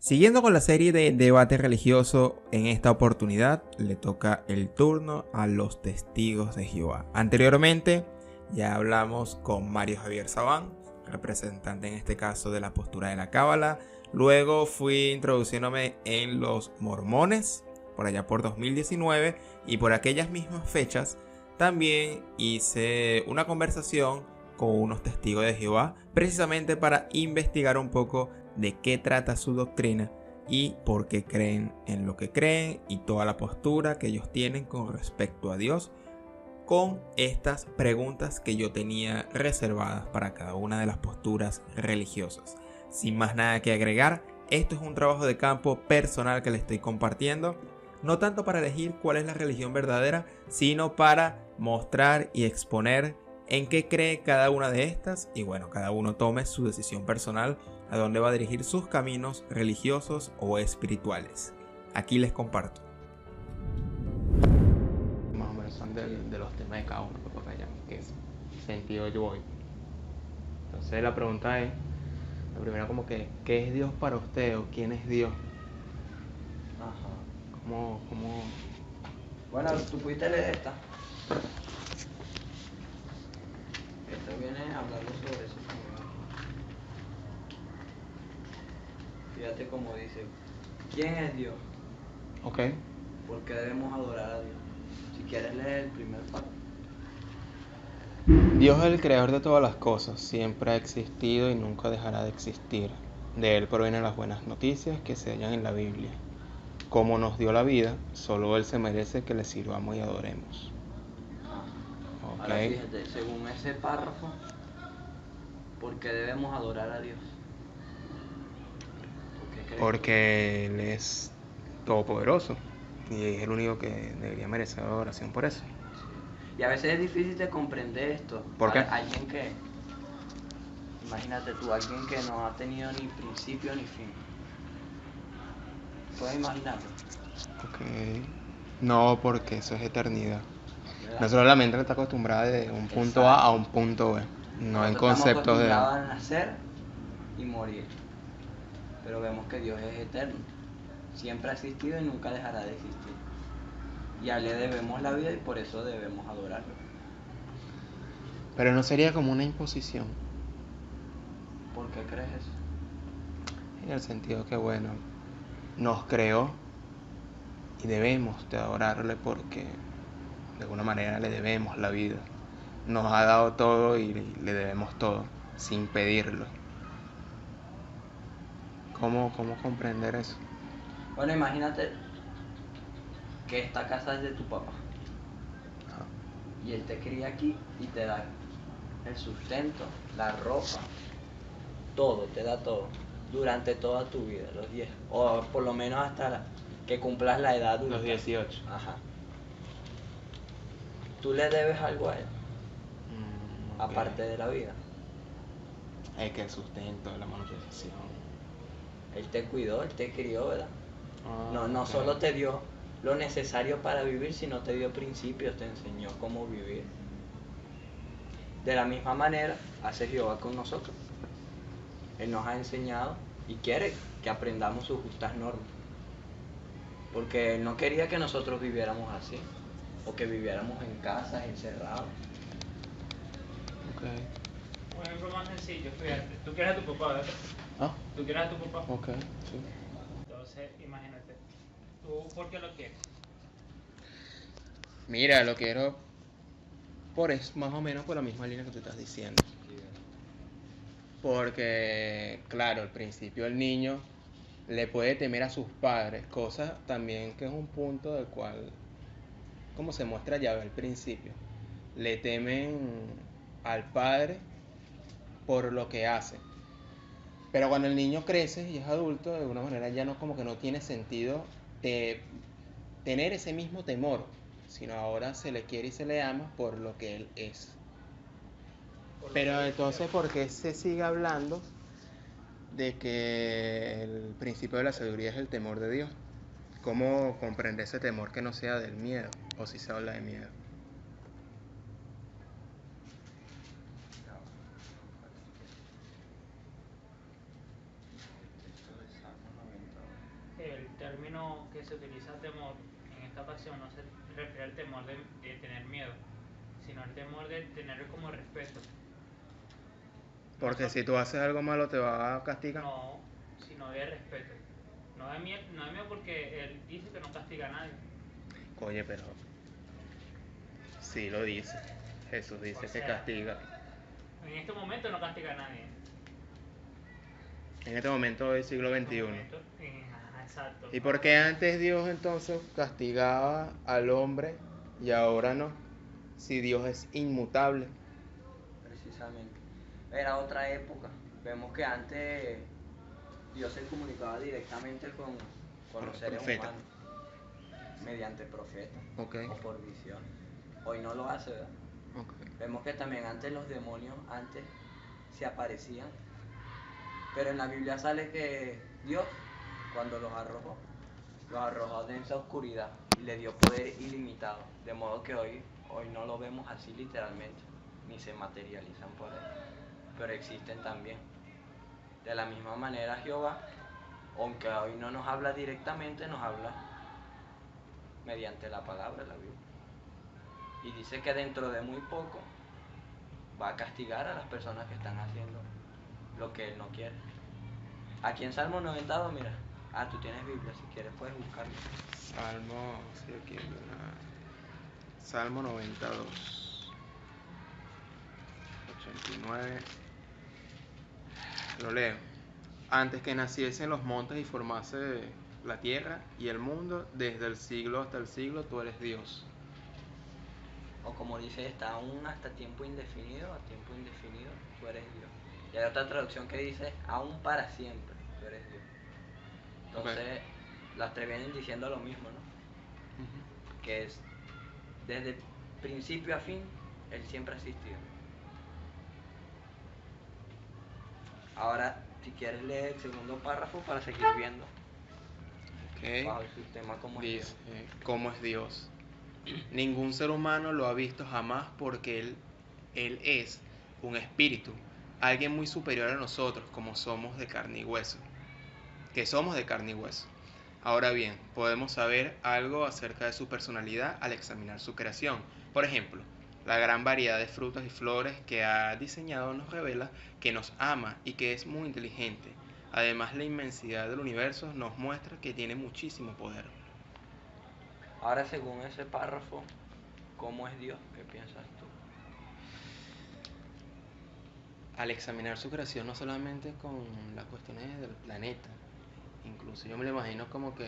Siguiendo con la serie de debate religioso, en esta oportunidad le toca el turno a los testigos de Jehová. Anteriormente ya hablamos con Mario Javier Sabán, representante en este caso de la postura de la Cábala. Luego fui introduciéndome en los mormones, por allá por 2019, y por aquellas mismas fechas también hice una conversación con unos testigos de Jehová, precisamente para investigar un poco de qué trata su doctrina y por qué creen en lo que creen y toda la postura que ellos tienen con respecto a Dios, con estas preguntas que yo tenía reservadas para cada una de las posturas religiosas. Sin más nada que agregar, esto es un trabajo de campo personal que les estoy compartiendo, no tanto para elegir cuál es la religión verdadera, sino para mostrar y exponer en qué cree cada una de estas, y bueno, cada uno tome su decisión personal a dónde va a dirigir sus caminos religiosos o espirituales. Aquí les comparto. Más o menos son de los temas de cada uno, para que vean qué sentido yo voy. Entonces la pregunta es, la primera como que, ¿qué es Dios para usted o quién es Dios? Ajá. ¿Cómo? Bueno, tú pudiste leer esta. Esto viene hablando sobre eso. Fíjate cómo dice, ¿quién es Dios? Ok. ¿Por qué debemos adorar a Dios? Si quieres leer el primer párrafo. Dios es el creador de todas las cosas, siempre ha existido y nunca dejará de existir. De Él provienen las buenas noticias que se hallan en la Biblia. Como nos dio la vida, solo Él se merece que le sirvamos y adoremos. Ajá. Ok. Ahora fíjate, según ese párrafo, ¿por qué debemos adorar a Dios? ¿Por qué crees tú? Porque Él es todopoderoso y es el único que debería merecer adoración por eso. Sí. Y a veces es difícil de comprender esto. ¿Por qué? Para alguien que, imagínate tú, alguien que no ha tenido ni principio ni fin. ¿Puedes imaginarlo? Ok. No, porque eso es eternidad. ¿Verdad? Nosotros la mente está acostumbrada de un punto A a un punto B, no en Nosotros estamos conceptos de... acostumbrados a nacer y morir. Pero vemos que Dios es eterno. Siempre ha existido y nunca dejará de existir. Y a Él le debemos la vida y por eso debemos adorarlo. Pero no sería como una imposición, ¿Por qué crees eso? en el sentido que, bueno, nos creó y debemos de adorarle porque de alguna manera le debemos la vida. Nos ha dado todo y le debemos todo, sin pedirlo. ¿Cómo comprender eso? Bueno, imagínate que esta casa es de tu papá. Ajá. Y Él te cría aquí y te da el sustento, la ropa, todo, te da todo. Durante toda tu vida, los 10. O por lo menos hasta que cumplas la edad adulta. Los 18. Ajá. Tú le debes algo a Él, Ok. aparte de la vida. Es que el sustento, la manutención. Él te cuidó, Él te crió, ¿verdad? No Ok. solo te dio lo necesario para vivir, sino te dio principios, te enseñó cómo vivir. De la misma manera hace Jehová con nosotros. Él nos ha enseñado y quiere que aprendamos sus justas normas. Porque Él no quería que nosotros viviéramos así, o que viviéramos en casas, encerrados. Ok. Un ejemplo más sencillo, fíjate, tú quieres a tu papá, ¿verdad? Ah, Tú quieres a tu papá. ok, sí. Entonces, imagínate, ¿tú por qué lo quieres? Mira, lo quiero más o menos por la misma línea que tú estás diciendo. Porque, claro, al principio el niño le puede temer a sus padres, cosa también que es un punto del cual, como se muestra ya al principio, le temen al padre por lo que hace. Pero cuando el niño crece y es adulto, de alguna manera ya no, como que no tiene sentido de tener ese mismo temor, sino ahora se le quiere y se le ama por lo que él es. Pero entonces, ¿por qué se sigue hablando de que el principio de la sabiduría es el temor de Dios? ¿Cómo comprender ese temor que no sea del miedo? O si se habla de miedo. el término que se utiliza temor en esta ocasión no se refiere al temor de tener miedo, sino al temor de tener como respeto. Porque si tú haces algo malo te va a castigar. No, sino de respeto. No de miedo porque él dice que no castiga a nadie. Oye, pero sí lo dice. Jesús dice O que sea, castiga. En este momento no castiga a nadie. En este momento del siglo En este XXI. momento, exacto. ¿Y por qué antes Dios entonces castigaba al hombre y ahora no? Si Dios es inmutable. Precisamente. Era otra época. Vemos que antes Dios se comunicaba directamente con los seres Profeta. humanos mediante profetas Ok. o por visión. Hoy no lo hace, ¿verdad? Okay. Vemos que también antes los demonios antes se aparecían, pero en la Biblia sale que Dios, cuando los arrojó a densa oscuridad y le dio poder ilimitado, de modo que hoy no lo vemos así literalmente, ni se materializan por él, pero existen también. De la misma manera Jehová, aunque hoy no nos habla directamente, nos habla mediante la palabra de la Biblia. Y dice que dentro de muy poco va a castigar a las personas que están haciendo lo que él no quiere. Aquí en Salmo 92, mira, tú tienes Biblia, si quieres puedes buscarlo. Salmo, sí, aquí hay una. Salmo 92. 89. Lo leo. Antes que naciesen los montes y formase la tierra y el mundo, desde el siglo hasta el siglo, tú eres Dios. O como dice, está aún hasta tiempo indefinido, a tiempo indefinido, tú eres Dios. Y hay otra traducción que dice, aún para siempre, tú eres Dios. Entonces, las tres vienen diciendo lo mismo, ¿no? Que es, desde principio a fin, Él siempre ha existido. Ahora, si quieres leer el segundo párrafo para seguir viendo bajo el sistema como es Dios. Dice, ¿cómo es Dios? Ningún ser humano lo ha visto jamás porque él es un espíritu, alguien muy superior a nosotros, como somos de carne y hueso, que somos de carne y hueso. Ahora bien, podemos saber algo acerca de su personalidad al examinar su creación. Por ejemplo, la gran variedad de frutas y flores que ha diseñado nos revela que nos ama y que es muy inteligente. Además, la inmensidad del universo nos muestra que tiene muchísimo poder. Ahora, según ese párrafo, ¿cómo es Dios? ¿Qué piensas tú? Al examinar su creación, no solamente con las cuestiones del planeta, incluso yo me lo imagino como que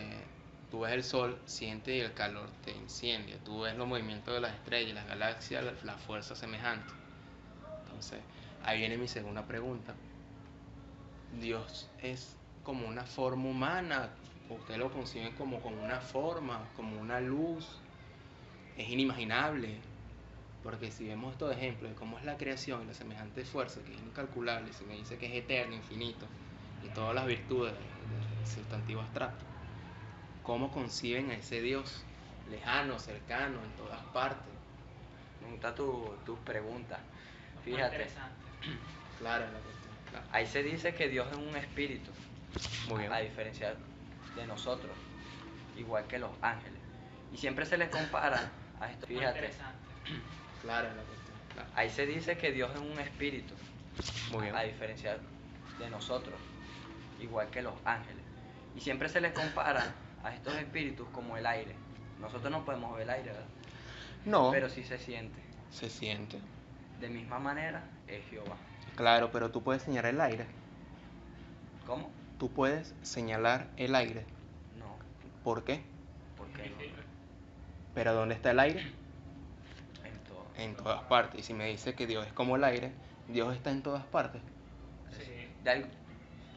tú ves el sol, sientes y el calor te incendia, tú ves los movimientos de las estrellas, las galaxias, la fuerza semejante. Entonces, ahí viene mi segunda pregunta. ¿Dios es como una forma humana? ¿Ustedes lo conciben como una forma, como una luz? ¿Es inimaginable? Porque si vemos estos ejemplos de cómo es la creación y la semejante fuerza, que es incalculable, se me dice que es eterno, infinito, y todas las virtudes del sustantivo abstracto, ¿cómo conciben a ese Dios lejano, cercano, en todas partes? Me gusta tus preguntas. Muy Fíjate, interesante. Claro, la cuestión. Claro. ahí se dice que Dios es un espíritu, Muy bien. a diferencia de nosotros, igual que los ángeles. Y siempre se les compara a esto. Muy Fíjate, interesante. Claro, la cuestión. Claro. ahí se dice que Dios es un espíritu, Muy bien. a diferencia de nosotros, igual que los ángeles. Y siempre se les compara a estos espíritus como el aire. Nosotros no podemos ver el aire, ¿verdad? No, Pero sí se siente. se siente. De misma manera es Jehová. Claro, pero tú puedes señalar el aire. ¿Cómo? Tú puedes señalar el aire. No, ¿Por qué? porque no. Pero ¿dónde está el aire? En todo. En todas partes. Y si me dice que Dios es como el aire, Dios está en todas partes. Sí. De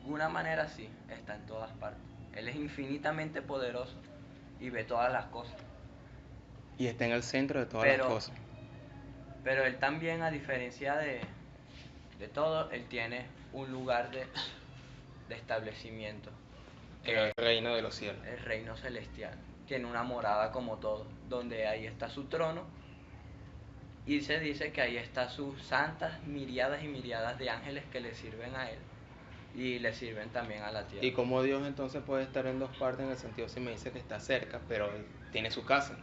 alguna manera sí, está en todas partes. Él es infinitamente poderoso y ve todas las cosas. Y está en el centro de todas las cosas. Pero él también, a diferencia de todo, él tiene un lugar de establecimiento. El reino de los cielos. El reino celestial. Tiene una morada como todo, donde ahí está su trono. Y se dice que ahí están sus santas miriadas y miriadas de ángeles que le sirven a él. y le sirven también a la tierra. ¿Y cómo Dios entonces puede estar en dos partes en el sentido si me dice que está cerca, pero Él tiene su casa?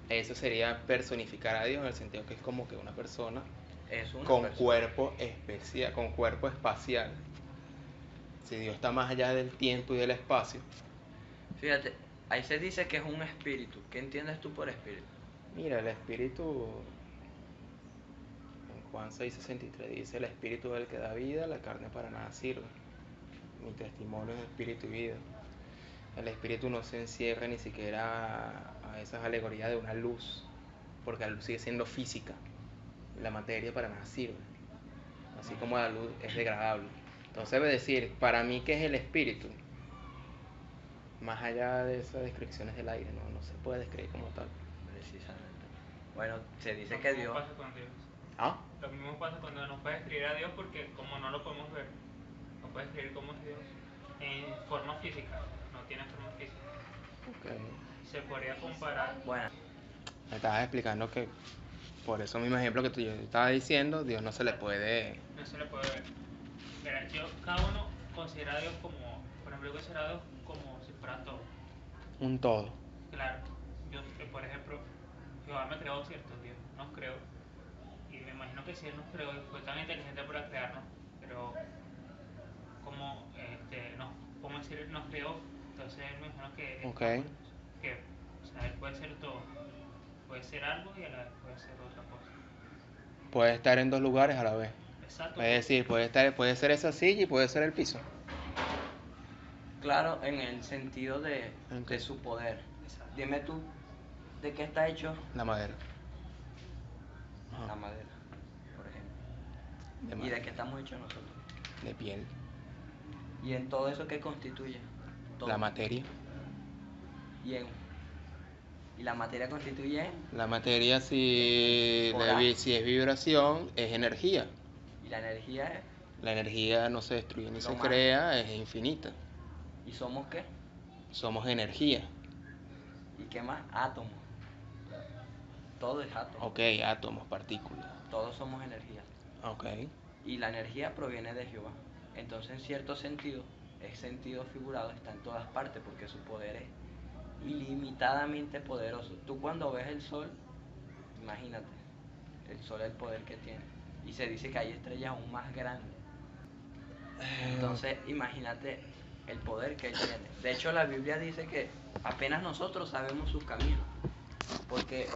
Eso sería personificar a Dios en el sentido que es como que una persona Es una con persona. cuerpo especial, con cuerpo espacial. Si Dios está más allá del tiempo y del espacio. Fíjate, ahí se dice que es un espíritu. ¿Qué entiendes tú por espíritu? Mira, el espíritu, en Juan 6:63 dice, el espíritu es el que da vida, la carne para nada sirve. Mi testimonio es espíritu y vida. El espíritu no se encierra ni siquiera a esas alegorías de una luz, porque la luz sigue siendo física. La materia para nada sirve. Así como la luz es degradable. Entonces debe decir, para mí, ¿qué es el espíritu? Más allá de esas descripciones del aire, no se puede describir como tal. Precisamente. Bueno, se dice Lo que mismo Dios... pasa con Dios. ¿Ah? Lo mismo pasa cuando nos puede escribir a Dios porque como no lo podemos ver, no puede escribir cómo es Dios en forma física, no tiene forma física. Ok. Se podría comparar, Bueno, Me estabas explicando que, por eso mismo ejemplo que tú yo estaba diciendo, Dios no se le puede... no se le puede ver. Mira, cada uno considera a Dios como, por ejemplo, yo considero a Dios como si fuera todo. un todo. Claro, yo, por ejemplo, Jehová me creó, ¿cierto? Dios nos creó. Y me imagino que si Él nos creó y fue tan inteligente para crearnos, pero como, nos, como decir, nos creó, entonces me imagino que, Ok. que, o sea, Él puede ser todo. Puede ser algo y a la vez puede ser otra cosa. Puede estar en dos lugares a la vez. Exacto. Es decir, puede ser esa silla y puede ser el piso. claro, en el sentido de Ok. su poder. Exacto. Dime tú, ¿de qué está hecho La madera. la Ajá. madera, por ejemplo? De ¿Y de madera. qué estamos hechos nosotros? De piel. ¿Y en todo eso qué constituye? Todo. La materia. ¿Y, y la materia constituye? La materia si es vibración, es energía. Y la energía es... La energía no se destruye ni Lo se más. crea, es infinita. ¿Y somos qué? Somos energía. ¿Y qué más? Átomos. Todo es átomo. Ok, átomos, partículas. Todos somos energía. Ok. Y la energía proviene de Jehová. Entonces, en cierto sentido, es sentido figurado, está en todas partes porque su poder es ilimitadamente poderoso. Tú cuando ves el sol, imagínate, el sol es el poder que tiene. Y se dice que hay estrellas aún más grandes. Entonces, imagínate el poder que él tiene. De hecho, la Biblia dice que apenas nosotros sabemos sus caminos. Porque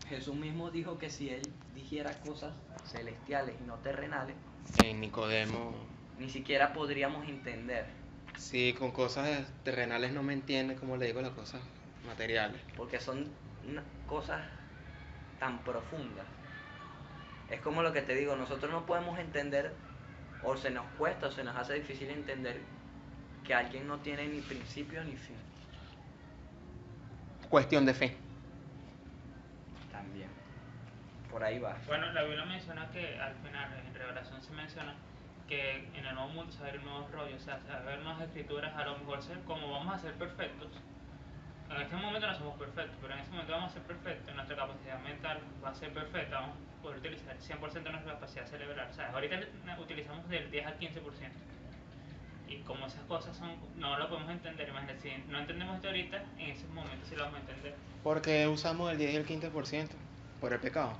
Jesús mismo dijo que si él dijera cosas celestiales y no terrenales, En Nicodemo, ni siquiera podríamos entender. si con cosas terrenales no me entiende, como le digo, las cosas materiales. Porque son cosas tan profundas. Es como lo que te digo, nosotros no podemos entender, o se nos cuesta, o se nos hace difícil entender que alguien no tiene ni principio ni fin. Cuestión de fe. También. Por ahí va. Bueno, la Biblia menciona que al final, en Revelación se menciona que en el nuevo mundo se va a ver nuevos rollos, o sea, se va a ver nuevas escrituras, a lo mejor como vamos a ser perfectos. En este momento no somos perfectos, pero en ese momento vamos a ser perfectos, nuestra capacidad mental va a ser perfecta, vamos a poder utilizar 100% de nuestra capacidad cerebral. O sea, ahorita utilizamos del 10 al 15%. Y como esas cosas no lo podemos entender, imagínate, si no entendemos esto ahorita, en ese momento sí lo vamos a entender. Porque usamos el 10 y el 15% por el pecado.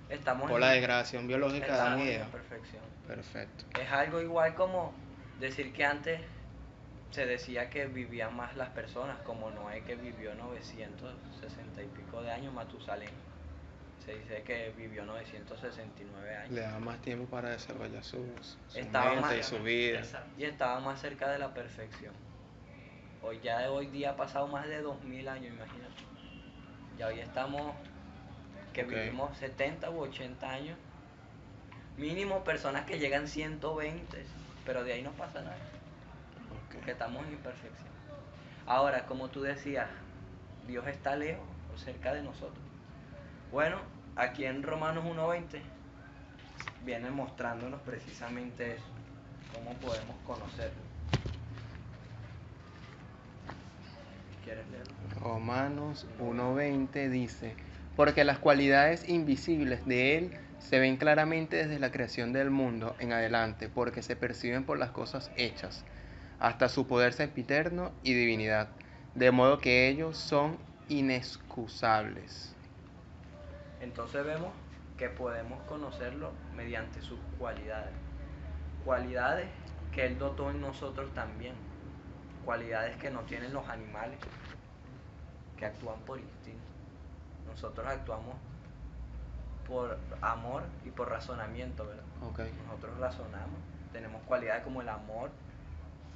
Estamos Por la degradación biológica de estamos Adán y en Eva. la perfección. Perfecto. Es algo igual como decir que antes se decía que vivían más las personas, como Noé, que vivió 960 y pico de años, Matusalén se dice que vivió 969 años. Le da más tiempo para desarrollar su Estaba mente más- y su vida. Exacto. Y estaba más cerca de la perfección. Hoy día ha pasado más de 2000 años, imagínate. Ya hoy estamos que Ok. vivimos 70 u 80 años. Mínimo personas que llegan 120, pero de ahí no pasa nada, porque Ok. estamos en imperfección. Ahora, como tú decías, Dios está lejos o cerca de nosotros. Bueno, aquí en Romanos 1:20 viene mostrándonos precisamente eso, cómo podemos conocerlo. ¿Quieres leerlo? Romanos 1:20 dice, porque las cualidades invisibles de Él, se ven claramente desde la creación del mundo en adelante, porque se perciben por las cosas hechas, hasta su poder sempiterno y divinidad, de modo que ellos son inexcusables. Entonces vemos que podemos conocerlo mediante sus cualidades. Cualidades que Él dotó en nosotros también. Cualidades que no tienen los animales, que actúan por instinto. Nosotros actuamos por amor y por razonamiento, ¿verdad? Okay. Nosotros razonamos, tenemos cualidades como el amor,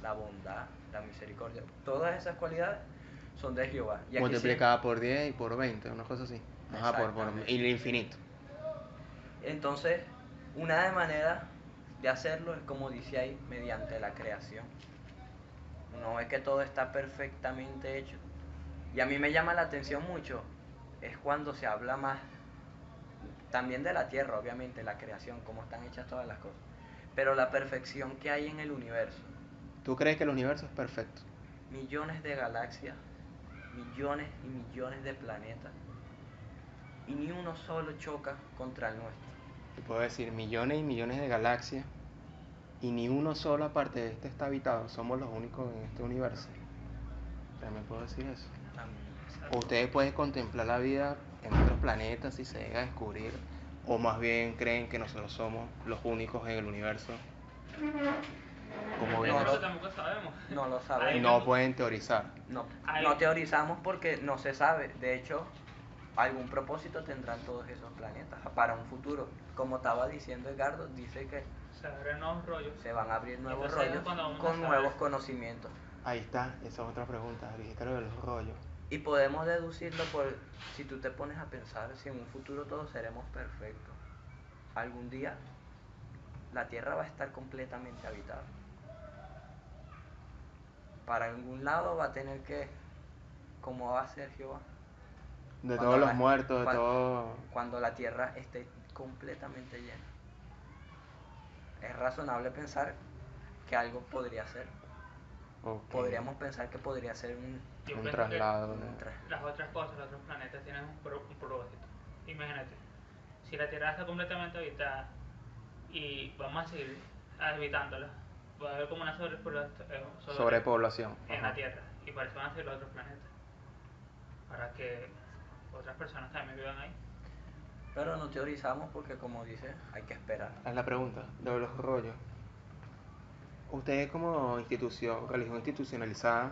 la bondad, la misericordia. Todas esas cualidades son de Jehová. Y aquí Multiplicada por 10 y por 20, una cosa así. Ajá, por Exactamente. y el infinito. Entonces, una de manera de hacerlo es como dice ahí, mediante la creación. Uno ve que todo está perfectamente hecho. Y a mí me llama la atención mucho, es cuando se habla más también de la tierra, obviamente, la creación, cómo están hechas todas las cosas. Pero la perfección que hay en el universo. ¿Tú crees que el universo es perfecto? Millones de galaxias, millones y millones de planetas. Y ni uno solo choca contra el nuestro. Te puedo decir millones y millones de galaxias y ni uno solo aparte de este está habitado. Somos los únicos en este universo. También puedo decir eso. También. O ustedes pueden contemplar la vida en otros planetas si se llega a descubrir, o más bien creen que nosotros somos los únicos en el universo. Como ven, Eso lo- tampoco sabemos. No lo Ahí sabemos. no pueden teorizar. No, Ahí- no teorizamos porque no se sabe. De hecho, algún propósito tendrán todos esos planetas para un futuro. Como estaba diciendo Edgardo, dice que se abren nuevos rollos. se van a abrir nuevos Entonces, rollos cuando vamos a con saber- nuevos conocimientos. Ahí está, esa es otra pregunta, dijiste lo de los rollos. Y podemos deducirlo por, si tú te pones a pensar, si en un futuro todos seremos perfectos. Algún día la Tierra va a estar completamente habitada. Para algún lado va a tener que, como va a ser Jehová, De Cuando todos los la- muertos, de cuan- todo. cuando la Tierra esté completamente llena. Es razonable pensar que algo podría ser. Ok. Podríamos pensar que podría ser un Yo Un pienso traslado. un tra- que las otras cosas, los otros planetas tienen un propósito. Imagínate, si la Tierra está completamente habitada y vamos a seguir habitándola, va a haber como una Sobrepoblación. en Ajá. la Tierra, y por eso van a ser los otros planetas, para que otras personas también vivan ahí. Pero no teorizamos porque, como dice, hay que esperar. Es la pregunta, de los rollos. Ustedes como institución, religión institucionalizada,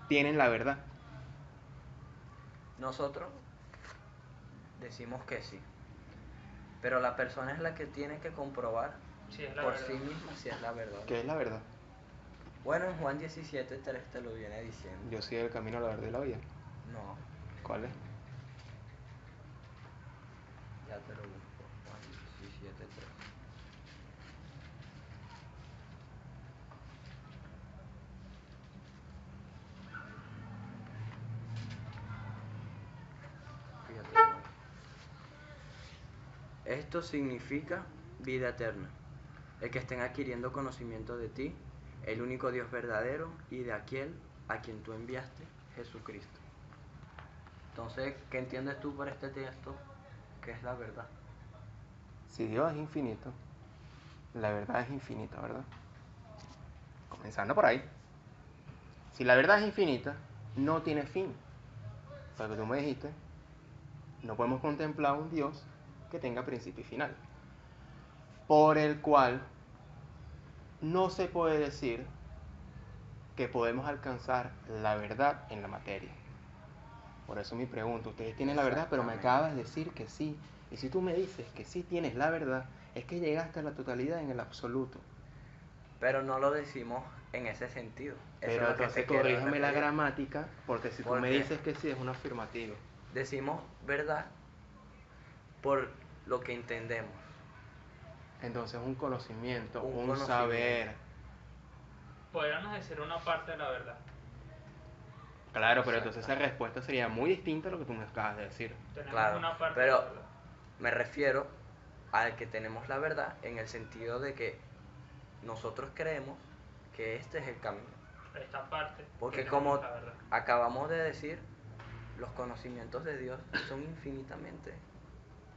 tienen la verdad. Nosotros decimos que sí, pero la persona es la que tiene que comprobar Sí, es la por verdad. sí misma si es la verdad. ¿Qué es la verdad? Bueno, en Juan 17:3 te lo viene diciendo. Yo soy el camino, la verdad y la vida. No, ¿Cuál es? ya te lo busco. Juan 17:3. Fíjate cómo es. Esto significa vida eterna, el que estén adquiriendo conocimiento de ti, el único Dios verdadero y de aquel a quien tú enviaste, Jesucristo. Entonces, ¿qué entiendes tú por este texto? ¿Qué es la verdad? Si Dios es infinito, la verdad es infinita, ¿verdad? Comenzando por ahí. Si la verdad es infinita, no tiene fin. Porque tú me dijiste, no podemos contemplar un Dios que tenga principio y final. Por el cual no se puede decir que podemos alcanzar la verdad en la materia. Por eso mi pregunta, ustedes tienen la verdad, pero me Exactamente. acabas de decir que sí. Y si tú me dices que sí tienes la verdad, es que llegaste a la totalidad en el absoluto. Pero no lo decimos en ese sentido. Eso Pero es lo que entonces te quiero corrígeme la referir. gramática, porque si tú ¿Por me qué? dices que sí es un afirmativo. Decimos verdad por lo que entendemos. Entonces un conocimiento, Un un conocimiento. saber. Podríamos decir una parte de la verdad. Claro, pero entonces esa respuesta sería muy distinta a lo que tú me acabas de decir. Tenemos Claro, una parte pero de la verdad. me refiero al que tenemos la verdad en el sentido de que nosotros creemos que este es el camino. Esta parte. Porque que como tenemos la verdad. acabamos de decir, los conocimientos de Dios son infinitamente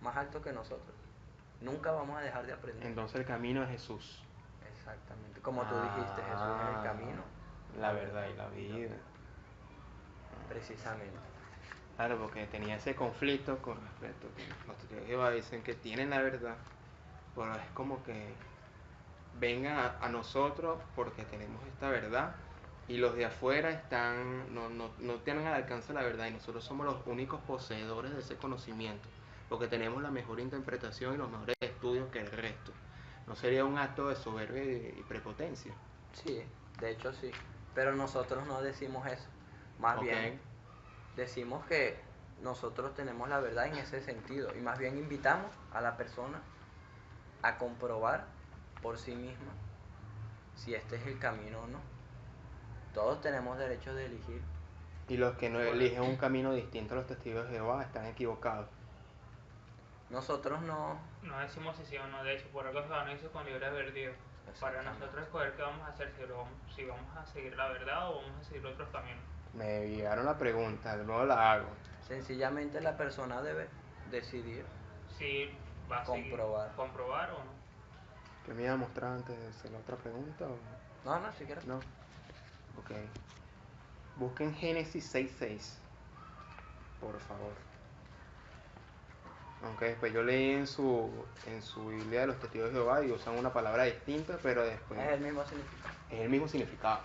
más altos que nosotros. Nunca vamos a dejar de aprender. Entonces el camino es Jesús. Exactamente. Como tú dijiste, Jesús es el camino, La verdad y la vida. precisamente. Claro, porque tenía ese conflicto con respecto a que los testigos de Jehová dicen que tienen la verdad, pero es como que vengan a nosotros porque tenemos esta verdad y los de afuera no tienen al alcance la verdad y nosotros somos los únicos poseedores de ese conocimiento, porque tenemos la mejor interpretación y los mejores estudios que el resto. ¿No sería un acto de soberbia y prepotencia? Sí, de hecho sí. Pero nosotros no decimos eso. Más Ok. bien decimos que nosotros tenemos la verdad en ese sentido. Y más bien invitamos a la persona a comprobar por sí misma si este es el camino o no. Todos tenemos derecho de elegir. Y los que no eligen un camino distinto a los testigos de Jehová están equivocados. Nosotros no... No decimos si sí o no, de hecho, por algo Jehová nos hizo con libre albedrío. Para Exactamente. nosotros escoger qué vamos a hacer, si vamos a seguir la verdad o vamos a seguir otros caminos. Me llegaron la pregunta, de nuevo la hago. Sencillamente la persona debe decidir. Si va a seguir, comprobar o no. ¿Qué me iba a mostrar antes de hacer la otra pregunta? ¿O? No, si quieres. No. Ok. Busquen Génesis 6:6, por favor. Aunque después yo leí en su Biblia de los Testigos de Jehová y usan una palabra distinta, pero después Es el mismo significado. es el mismo significado.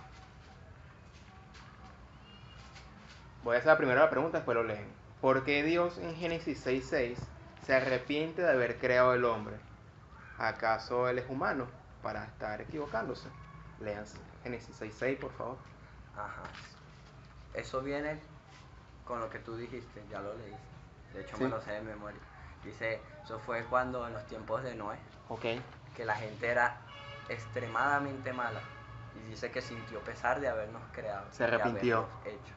Voy a hacer primero la pregunta, después lo leen. ¿Por qué Dios en Génesis 6:6 se arrepiente de haber creado el hombre? ¿Acaso él es humano para estar equivocándose? Lean Génesis 6:6, por favor. Ajá. Eso viene con lo que tú dijiste, ya lo leí. De hecho Sí. me lo sé de memoria. Dice, eso fue cuando en los tiempos de Noé, Ok. que la gente era extremadamente mala. Y dice que sintió pesar de habernos creado. Se arrepintió. De habernos hecho.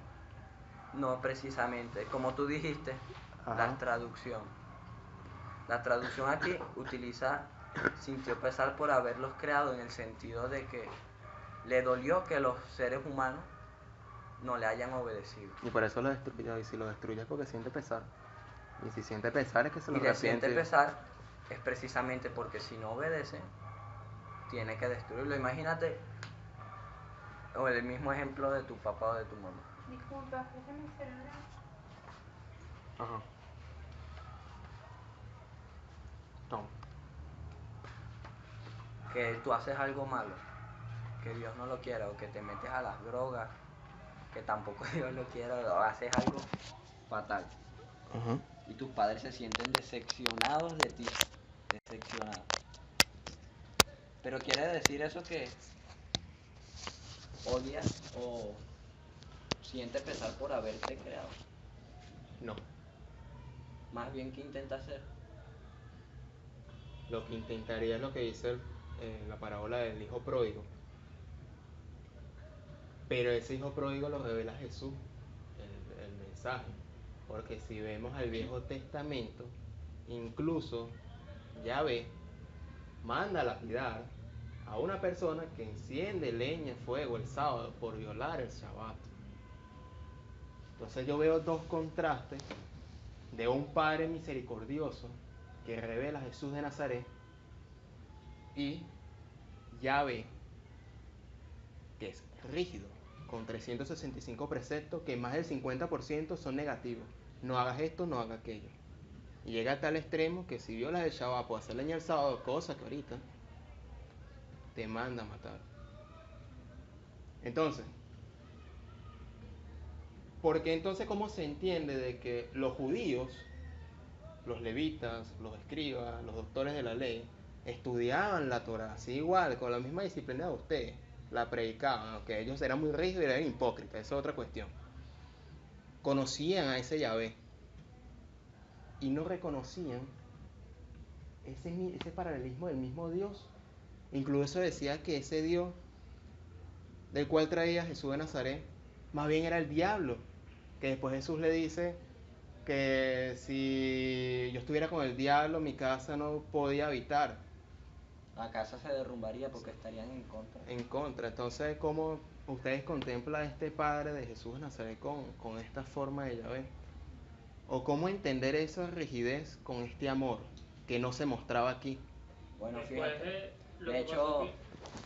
No precisamente, como tú dijiste, Ajá. la traducción. La traducción aquí utiliza sintió pesar por haberlos creado en el sentido de que le dolió que los seres humanos no le hayan obedecido. Y por eso lo destruyó. Y si lo destruye es porque siente pesar. Y si siente pesar es que se lo Y le siente arrepiente. pesar es precisamente porque si no obedece, tiene que destruirlo. Imagínate, o el mismo ejemplo de tu papá o de tu mamá. Disculpa, préstame el celular. Ajá. Toma. Que tú haces algo malo, que Dios no lo quiera, o que te metes a las drogas, que tampoco Dios lo quiera, o haces algo fatal. Ajá. Y tus padres se sienten decepcionados de ti, decepcionados. Pero quiere decir eso que odias o sientes pesar por haberte creado. No. Más bien, ¿qué intenta hacer? Lo que intentaría es lo que dice la parábola del hijo pródigo. Pero ese hijo pródigo lo revela Jesús, el mensaje. Porque si vemos al Viejo Testamento, incluso Yahvé manda a lapidar a una persona que enciende leña, fuego el sábado por violar el Shabbat. Entonces yo veo dos contrastes de un Padre misericordioso que revela a Jesús de Nazaret y Yahvé, que es rígido, con 365 preceptos que más del 50% son negativos. No hagas esto, no hagas aquello. Y llega a tal extremo que si violas el Shabbat por hacer leña el sábado, cosa que ahorita te manda a matar. Entonces, ¿por qué entonces cómo se entiende de que los judíos, los levitas, los escribas, los doctores de la ley, estudiaban la Torah, así igual, con la misma disciplina de ustedes, la predicaban, aunque ellos eran muy rígidos y eran hipócritas, esa es otra cuestión? Conocían a ese Yahvé y no reconocían ese paralelismo del mismo Dios. Incluso decía que ese Dios del cual traía Jesús de Nazaret, más bien era el diablo, que después Jesús le dice que si yo estuviera con el diablo, mi casa no podía habitar. La casa se derrumbaría porque estarían en contra. En contra. Entonces, ¿cómo ustedes contemplan a este Padre de Jesús de Nazaret con esta forma de Yahvé? ¿O cómo entender esa rigidez con este amor? que no se mostraba aquí. Bueno, Después fíjate. de lo De que pasó hecho,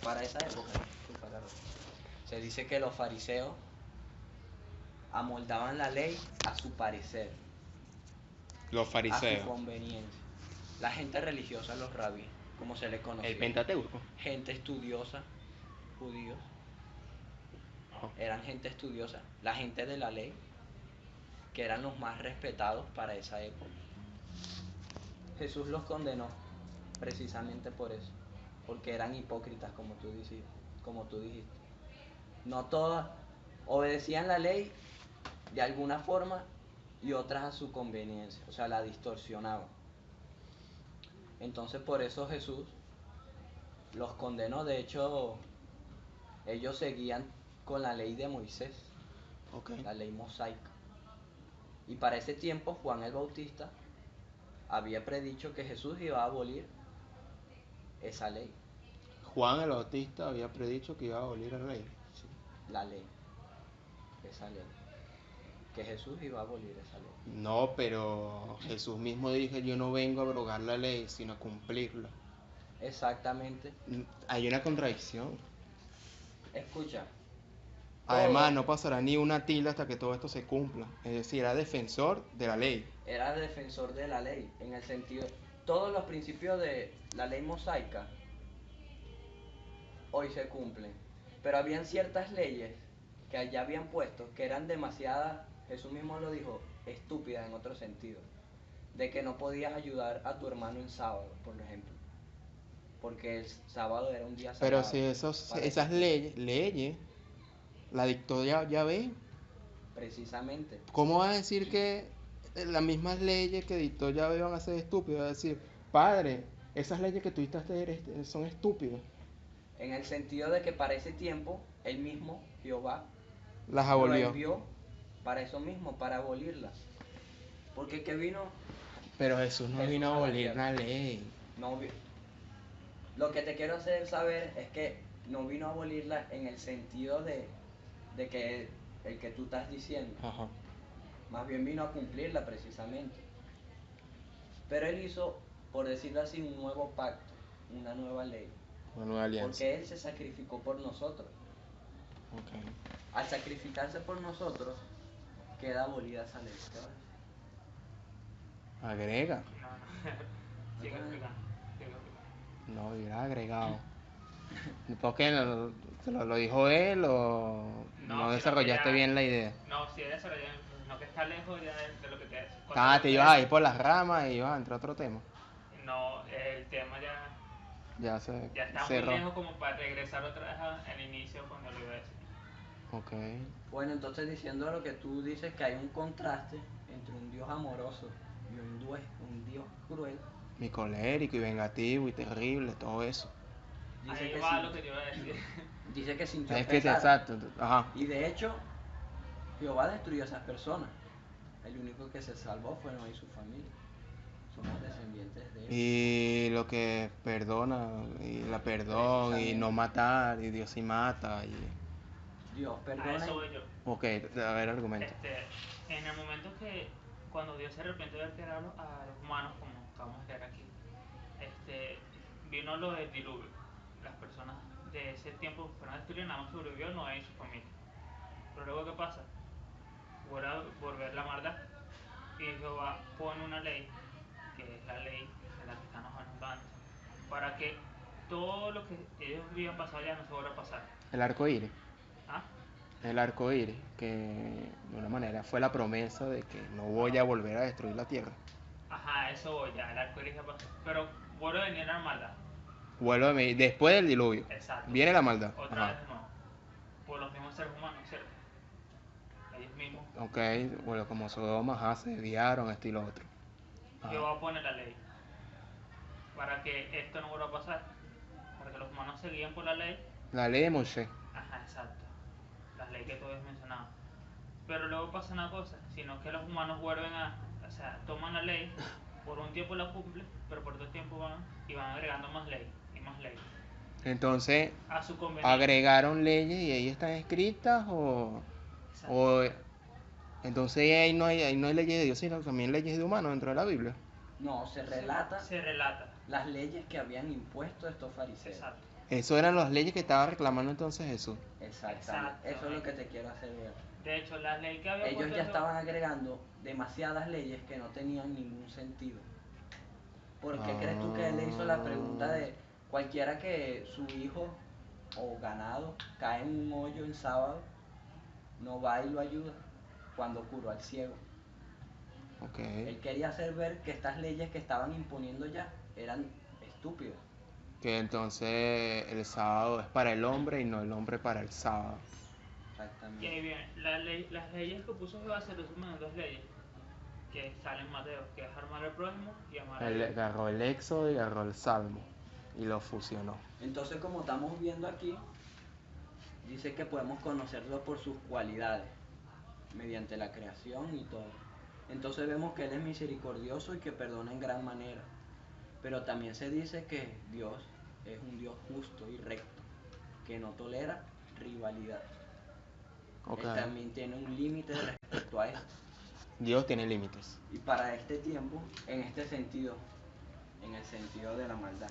para esa época, disculpa, Carlos, se dice que los fariseos amoldaban la ley a su parecer, Los a su fariseos. conveniencia. La gente religiosa, los rabíes, como se les conocía. El Pentateuco. Gente estudiosa, judíos, Ajá. eran gente estudiosa. La gente de la ley, que eran los más respetados para esa época. Jesús los condenó precisamente por eso, porque eran hipócritas, como tú dijiste. No todas obedecían la ley de alguna forma y otras a su conveniencia, o sea, la distorsionaban. Entonces por eso Jesús los condenó. De hecho, ellos seguían con la ley de Moisés, Ok. la ley mosaica. Y para ese tiempo Juan el Bautista había predicho que Jesús iba a abolir esa ley, Juan el Bautista había predicho que iba a abolir la ley. sí, la ley, esa ley, que Jesús iba a abolir esa ley. No, pero Jesús mismo dijo, yo no vengo a abrogar la ley, sino a cumplirla. Exactamente. Hay una contradicción. Escucha, Además, todo no pasará ni una tilde hasta que todo esto se cumpla. Es decir, era defensor de la ley. era defensor de la ley, en el sentido, todos los principios de la ley mosaica hoy se cumplen, pero habían ciertas leyes que allá habían puesto que eran demasiadas, Jesús mismo lo dijo, estúpidas en otro sentido, de que no podías ayudar a tu hermano en sábado, por ejemplo, porque el sábado era un día Pero sagrado. si esas leyes, la dictó Yahvé, Precisamente, ¿cómo vas a decir que las mismas leyes que dictó Yahvé van a ser estúpidas? Es decir, padre, esas leyes que tú dictaste son estúpidas. en el sentido de que para ese tiempo, él mismo, Jehová, Las lo abolió. envió para eso mismo, para abolirlas. Porque que vino, Pero Jesús no Jesús vino a a la abolir tierra. la ley. no vi- lo que te quiero hacer saber es que no vino a abolirla en el sentido de que el que tú estás diciendo, Ajá. más bien vino a cumplirla precisamente. Pero él hizo, por decirlo así, un nuevo pacto, una nueva ley, Una nueva alianza. porque él se sacrificó por nosotros. Ok. Al sacrificarse por nosotros, queda abolida esa ley. ¿Qué vas a decir? Agrega. No. Sigue explicando. Sigue explicando. No, hubiera agregado. ¿Por qué no? ¿Se lo dijo él o no sino desarrollaste que ya- bien la idea? No, sí es desarrollado, no que está lejos ya de lo que te Ah, te ibas a ir por las ramas y ibas a entrar a otro tema. No, el tema Ya se ya está cerró. muy lejos como para regresar otra vez al inicio cuando lo iba a decir. Ok. Bueno, entonces diciendo lo que tú dices, que hay un contraste entre un Dios amoroso y un Dios cruel, Mi colérico y vengativo y terrible, todo eso. dice Ahí que, va sin- lo que te iba a decir. dice que sintió Es que pesar. exacto. Ajá. Y de hecho, Jehová destruyó a esas personas. El único que se salvó fue Noé y su familia. Somos descendientes de él. Y lo que perdona, y la perdón, y Precisamente. no matar, y Dios sí mata, y... Dios A perdona. eso voy yo. Ok, a ver, argumento. En el momento que cuando Dios se arrepintió de crear a los humanos, como acabamos de ver aquí, vino lo del diluvio. Las personas de ese tiempo fueron destruidas, nada más sobrevivió Noé y su familia. Pero luego, ¿qué pasa? Vuelve a volver la maldad y Jehová pone una ley, que es la ley de la que estamos hablando antes, para que todo lo que ellos habían pasado ya no se vuelva a pasar. El arco iris. ¿Ah? El arco iris, que de una manera fue la promesa de que no voy a volver a destruir la tierra. Ajá, eso voy, ya, el arco iris ya pasó. Pero vuelve a venir la maldad. Vuelvo a mí, después del diluvio. Exacto. Viene la maldad. Otra Ajá. vez de nuevo. Por los mismos seres humanos, ¿cierto? Ellos mismos. Ok, bueno, como Sodoma, ajá, se desviaron, esto y lo otro. Ajá. Jehová pone la ley. Para que esto no vuelva a pasar. Para que los humanos se guíen por la ley. La ley de Moisés. Ajá, exacto. La ley que tú habías mencionado. Pero luego pasa una cosa, sino que los humanos vuelven o sea, toman la ley, por un tiempo la cumplen, pero por otro tiempo van y van agregando más ley y más ley. Entonces, A su conveniencia. agregaron leyes y ahí están escritas Exacto. o entonces ahí no hay leyes de Dios, sino también leyes de humanos dentro de la Biblia. No, se relata Se relata. las leyes que habían impuesto estos fariseos. Exacto. Eso eran las leyes que estaba reclamando entonces Jesús. Exactamente. Eso es lo que te quiero hacer ver. De hecho, la ley que había Ellos puesto ya Jehová- estaban agregando demasiadas leyes que no tenían ningún sentido. ¿Por qué crees tú que él le hizo la pregunta de cualquiera que su hijo o ganado cae en un hoyo en sábado, no va y lo ayuda cuando curó al ciego? Ok. Él quería hacer ver que estas leyes que estaban imponiendo ya eran estúpidas. Que entonces el sábado es para el hombre y no el hombre para el sábado. Y ahí Exactamente. viene, las leyes que puso Jehová se resumen en dos leyes que salen en Mateo, que es amar al prójimo y amar a Él Dios. agarró el Éxodo y agarró el Salmo y lo fusionó. Entonces, como estamos viendo aquí, dice que podemos conocerlo por sus cualidades, mediante la creación y todo. Entonces vemos que Él es misericordioso y que perdona en gran manera. Pero también se dice que Dios es un Dios justo y recto, que no tolera rivalidad. Ok. Él también tiene un límite respecto a esto. Dios tiene límites. Y para este tiempo, en este sentido, en el sentido de la maldad,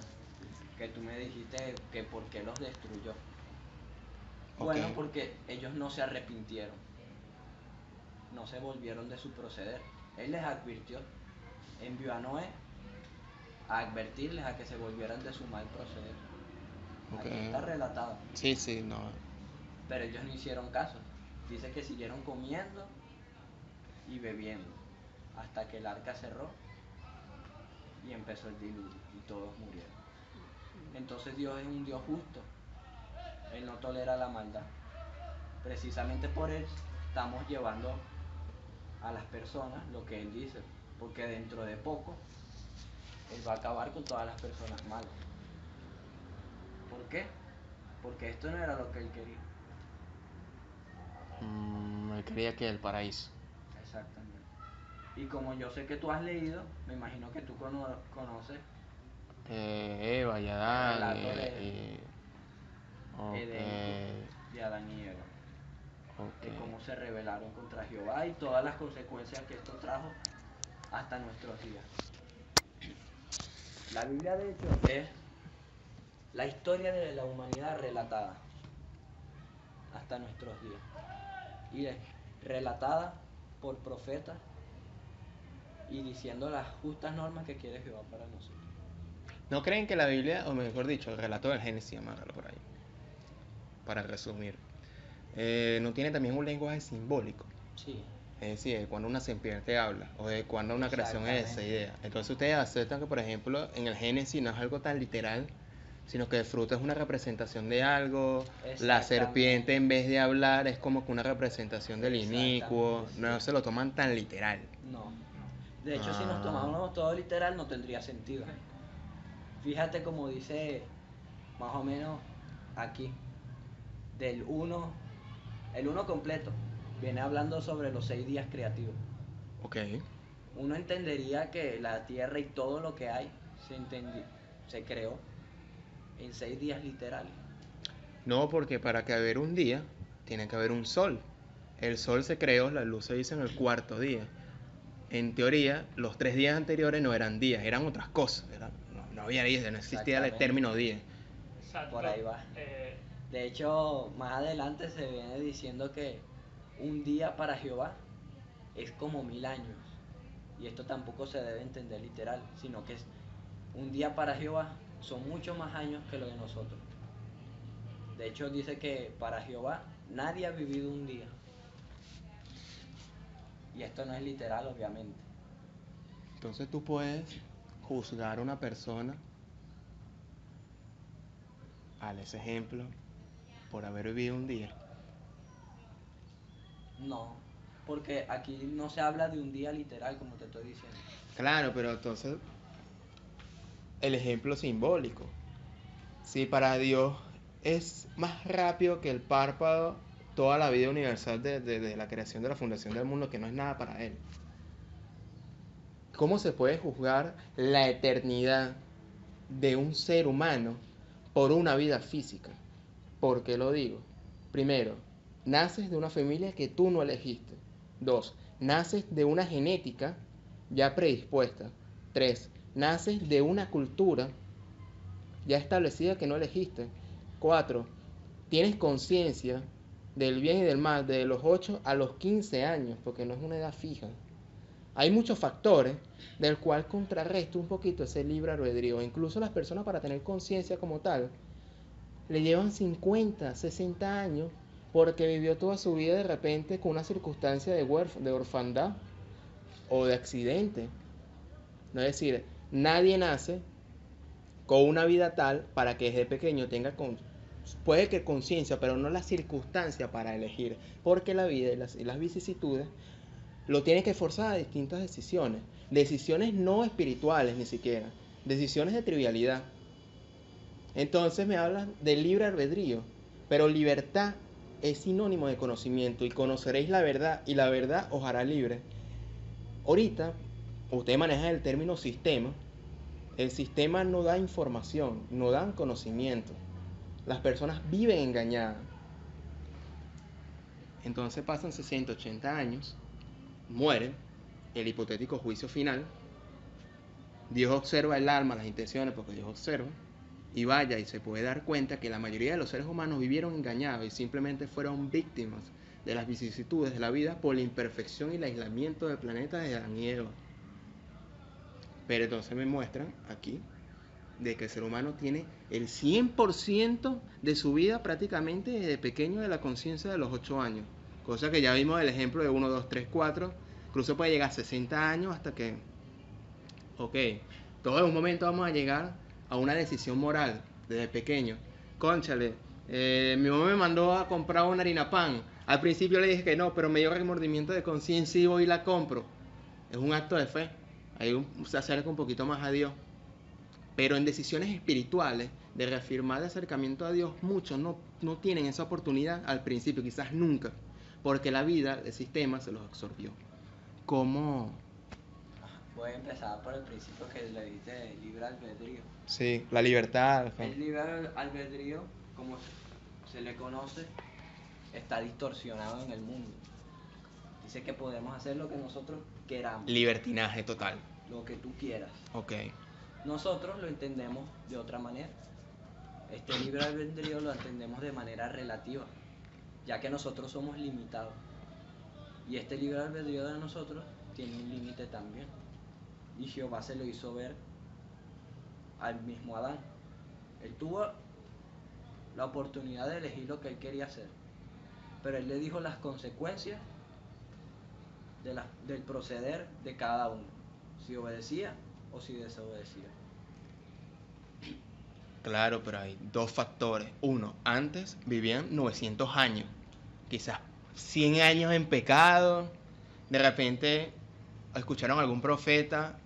que tú me dijiste que por qué los destruyó. Bueno, Ok. porque ellos no se arrepintieron, no se volvieron de su proceder. Él les advirtió, envió a Noé a advertirles a que se volvieran de su mal proceder. Ok. Aquí está relatado. Sí, sí, no. Pero ellos no hicieron caso. Dice que siguieron comiendo y bebiendo hasta que el arca cerró y empezó el diluvio y todos murieron. Entonces Dios es un Dios justo. Él no tolera la maldad. Precisamente por él estamos llevando a las personas lo que él dice, porque dentro de poco él va a acabar con todas las personas malas. ¿Por qué? Porque esto no era lo que él quería. Él quería que el paraíso. Exactamente. Y como yo sé que tú has leído, me imagino que tú conoces Eva y el Adán. relato de Ok. de Adán y Eva, de Ok. cómo se rebelaron contra Jehová y todas las consecuencias que esto trajo hasta nuestros días. La Biblia, de hecho, es la historia de la humanidad relatada hasta nuestros días. Y es relatada por profetas y diciendo las justas normas que quiere Jehová para nosotros. ¿No creen que la Biblia, o mejor dicho, el relato del Génesis, amárralo por ahí, para resumir, no tiene también un lenguaje simbólico? Sí, Es decir, de cuando una serpiente habla, o de cuando una creación es esa exactamente. idea. Entonces ustedes aceptan que, por ejemplo, en el Génesis no es algo tan literal, sino que el fruto es una representación de algo. La Exactamente. serpiente, en vez de hablar, es como que una representación del inicuo. Exactamente, sí. No se lo toman tan literal. No. De hecho, si nos Ah. tomamos todo literal, no tendría sentido. Fíjate como dice más o menos aquí, del 1, el 1 completo, viene hablando sobre los 6 días creativos. Ok. Uno entendería que la tierra y todo lo que hay se creó en 6 días literales. No, porque para que haber un día, tiene que haber un sol. El sol se creó, la luz se hizo en el cuarto día. En teoría, los 3 días anteriores no eran días, eran otras cosas. No había días, no existía el Exactamente. término día. Exacto. Por ahí va. De hecho, más adelante se viene diciendo que un día para Jehová es como 1000 años. Y esto tampoco se debe entender literal, sino que es un día para Jehová son muchos más años que lo de nosotros. De hecho, dice que para Jehová nadie ha vivido un día. Y esto no es literal, obviamente. Entonces tú puedes juzgar a una persona, al ese ejemplo, por haber vivido un día. No, porque aquí no se habla de un día literal, como te estoy diciendo. Claro, pero entonces el ejemplo simbólico. Si para Dios es más rápido que el párpado toda la vida universal de la creación de la fundación del mundo, que no es nada para Él. ¿Cómo se puede juzgar la eternidad de un ser humano por una vida física? ¿Por qué lo digo? Primero, naces de una familia que tú no elegiste. Dos, naces de una genética ya predispuesta. 3. Naces de una cultura ya establecida que no elegiste. 4. Tienes conciencia del bien y del mal de los 8 a los 15 años, porque no es una edad fija. Hay muchos factores del cual contrarresta un poquito ese libre albedrío. Incluso las personas, para tener conciencia como tal, le llevan 50, 60 años porque vivió toda su vida de repente con una circunstancia de orfandad o de accidente. No es decir, nadie nace con una vida tal para que desde pequeño tenga puede que conciencia, pero no la circunstancia para elegir, porque la vida y las vicisitudes lo tiene que forzar a distintas decisiones no espirituales ni siquiera, decisiones de trivialidad. Entonces me hablan del libre albedrío, pero libertad es sinónimo de conocimiento, y conoceréis la verdad y la verdad os hará libre. Ahorita usted maneja el término sistema. El sistema no da información, no dan conocimiento. Las personas viven engañadas. Entonces pasan 60, 80 años, mueren, el hipotético juicio final. Dios observa el alma, las intenciones, porque Dios observa, y vaya y se puede dar cuenta que la mayoría de los seres humanos vivieron engañados y simplemente fueron víctimas de las vicisitudes de la vida por la imperfección y el aislamiento del planeta de Adán y Eva. Pero entonces me muestran aquí de que el ser humano tiene el 100% de su vida prácticamente desde pequeño, de la conciencia de los 8 años. Cosa que ya vimos el ejemplo de 1, 2, 3, 4. Incluso puede llegar a 60 años hasta que, todos en un momento vamos a llegar a una decisión moral desde pequeño. Cónchale, mi mamá me mandó a comprar una harina pan. Al principio le dije que no, pero me dio remordimiento de conciencia y voy y la compro. Es un acto de fe. Ahí se acerca un poquito más a Dios. Pero en decisiones espirituales, de reafirmar el acercamiento a Dios, muchos no tienen esa oportunidad al principio, quizás nunca, porque la vida, el sistema, se los absorbió. ¿Cómo? Voy a empezar por el principio que le diste de libre albedrío. Sí, la libertad. El libre albedrío, como se le conoce, está distorsionado en el mundo. Dice que podemos hacer lo que nosotros queramos. Libertinaje total. Lo que tú quieras. Ok. Nosotros lo entendemos de otra manera. Este libre albedrío lo entendemos de manera relativa, ya que nosotros somos limitados. Y este libre albedrío de nosotros tiene un límite también. Y Jehová se lo hizo ver al mismo Adán. Él tuvo la oportunidad de elegir lo que él quería hacer, pero él le dijo las consecuencias del proceder de cada uno, si obedecía o si desobedecía. Claro, pero hay dos factores. Uno, antes vivían 900 años, quizás 100 años en pecado. De repente escucharon a algún profeta,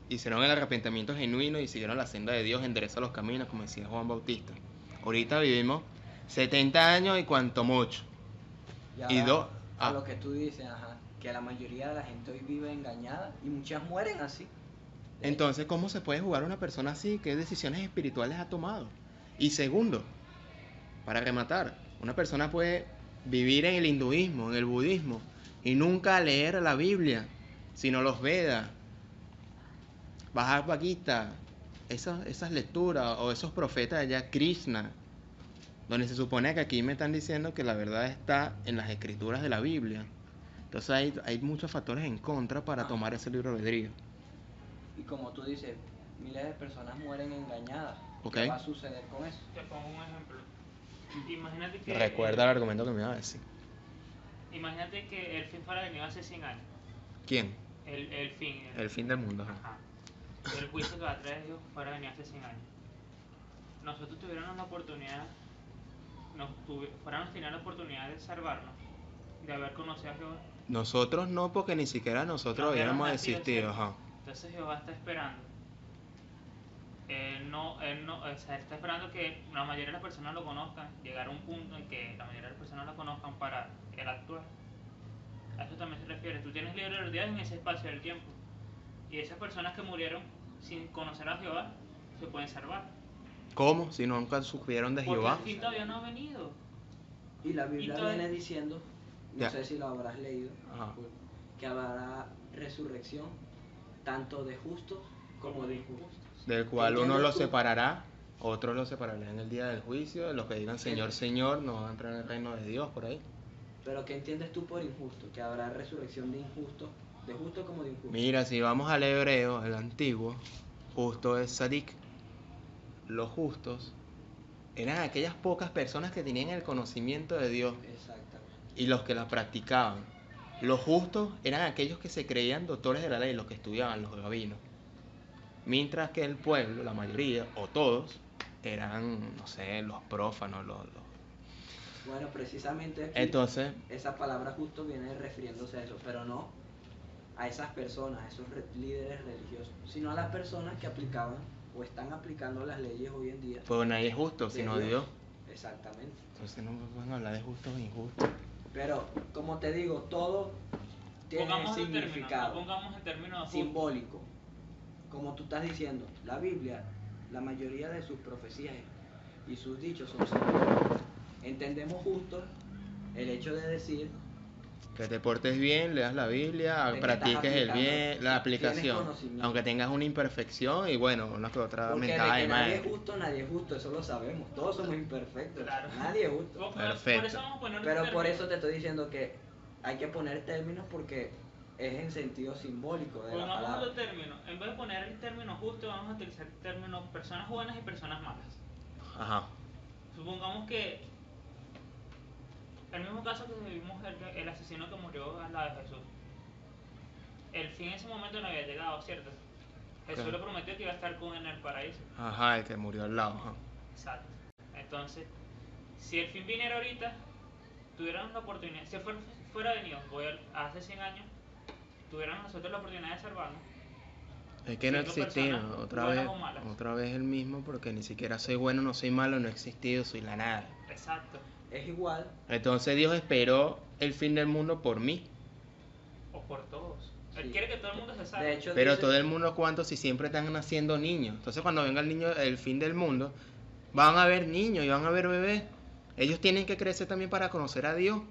hicieron el arrepentimiento genuino y siguieron la senda de Dios, endereza los caminos, como decía Juan Bautista. Ahorita vivimos 70 años y cuanto mucho. Y ahora, a lo que tú dices, que la mayoría de la gente hoy vive engañada y muchas mueren así. Entonces, ¿cómo se puede jugar una persona así? ¿Qué decisiones espirituales ha tomado? Y segundo, para rematar, una persona puede vivir en el hinduismo, en el budismo, y nunca leer la Biblia, sino los Vedas, Bhagavad Gita, esas lecturas, o esos profetas allá, Krishna, donde se supone que aquí me están diciendo que la verdad está en las escrituras de la Biblia. Entonces hay muchos factores en contra para tomar ese libre albedrío. Y como tú dices, miles de personas mueren engañadas. Okay. ¿Qué va a suceder con eso? Te pongo un ejemplo. Imagínate que... Recuerda el argumento que me iba a decir. Imagínate que el fin fuera venido hace 100 años. ¿Quién? El fin. El fin del mundo. Ajá. El juicio que va a traer Dios fuera venido hace 100 años. Nosotros tuviéramos la oportunidad, fuéramos tener la oportunidad de salvarnos, de haber conocido a Jehová. Nosotros no, porque ni siquiera nosotros hubiéramos existido. Ajá. Entonces Jehová está esperando. O sea, está esperando que la mayoría de las personas lo conozcan, llegar a un punto en que la mayoría de las personas lo conozcan para él actuar. A eso también se refiere. Tú tienes libre albedrío en ese espacio del tiempo. Y esas personas que murieron sin conocer a Jehová se pueden salvar. ¿Cómo? Si nunca supieron de Jehová. Porque el fin todavía no ha venido. Y la Biblia viene diciendo, no sé si lo habrás leído, Ajá. que habrá resurrección tanto de justos como de injustos. del cual uno ¿Entiendes lo tú? separará, otros lo separarán en el día del juicio, los que digan Señor, Señor, no van a entrar en el reino de Dios por ahí. Pero ¿qué entiendes tú por injusto? Que habrá resurrección de injusto, de justo como de injusto. Mira, si vamos al hebreo, el antiguo, justo es sadik. Los justos eran aquellas pocas personas que tenían el conocimiento de Dios Exactamente. y los que la practicaban. Los justos eran aquellos que se creían doctores de la ley, los que estudiaban, los rabinos. Mientras que el pueblo, la mayoría, o todos, eran, no sé, los prófanos, Bueno, precisamente aquí Entonces, esa palabra justo viene refiriéndose a eso, pero no a esas personas, a esos líderes religiosos, sino a las personas que aplicaban o están aplicando las leyes hoy en día. pues nadie es justo, de sino Dios. Exactamente. Entonces no pueden hablar de justos o injustos. Pero, como te digo, todo tiene Pongamos en términos, significado pongamos en términos simbólico. Como tú estás diciendo, la Biblia, la mayoría de sus profecías y sus dichos son simbólicos. Entendemos justo el hecho de decir Que te portes bien, leas la Biblia, de que practiques estás el aplicando, bien, la tienes aplicación. conocimiento. Aunque tengas una imperfección y bueno, una que otra porque de mentada que de nadie madre. nadie es justo, eso lo sabemos. Todos somos imperfectos. Claro. Nadie es justo. Perfecto. Por eso vamos a poner Pero por términos. eso te estoy diciendo que hay que poner términos porque es en sentido simbólico de la Pongamos palabra. los términos. En vez de poner el término justo, vamos a utilizar el término personas buenas y personas malas. Ajá. Supongamos que el mismo caso que vimos el asesino que murió al lado de Jesús. El fin en ese momento no había llegado, ¿cierto? Jesús Claro. le prometió que iba a estar con él en el paraíso. Ajá, el que murió al lado. Ajá. Exacto. Entonces, si el fin viniera ahorita, tuviéramos la oportunidad, si fuera venido, hace 100 años, tuviéramos nosotros la oportunidad de salvarnos. Es que no Siendo existir, personas otra buenas vez, o malas. otra vez el mismo, porque ni siquiera soy bueno, no soy malo, no he existido, soy la nada. Exacto. Es igual, Entonces Dios esperó el fin del mundo por mí. O por todos. Él Sí. quiere que todo el mundo se salve. de hecho, Pero dice- todo el mundo, ¿cuánto? Si siempre están naciendo niños. Entonces cuando venga el niño, el fin del mundo, van a haber niños y van a haber bebés. Ellos tienen que crecer también para conocer a Dios.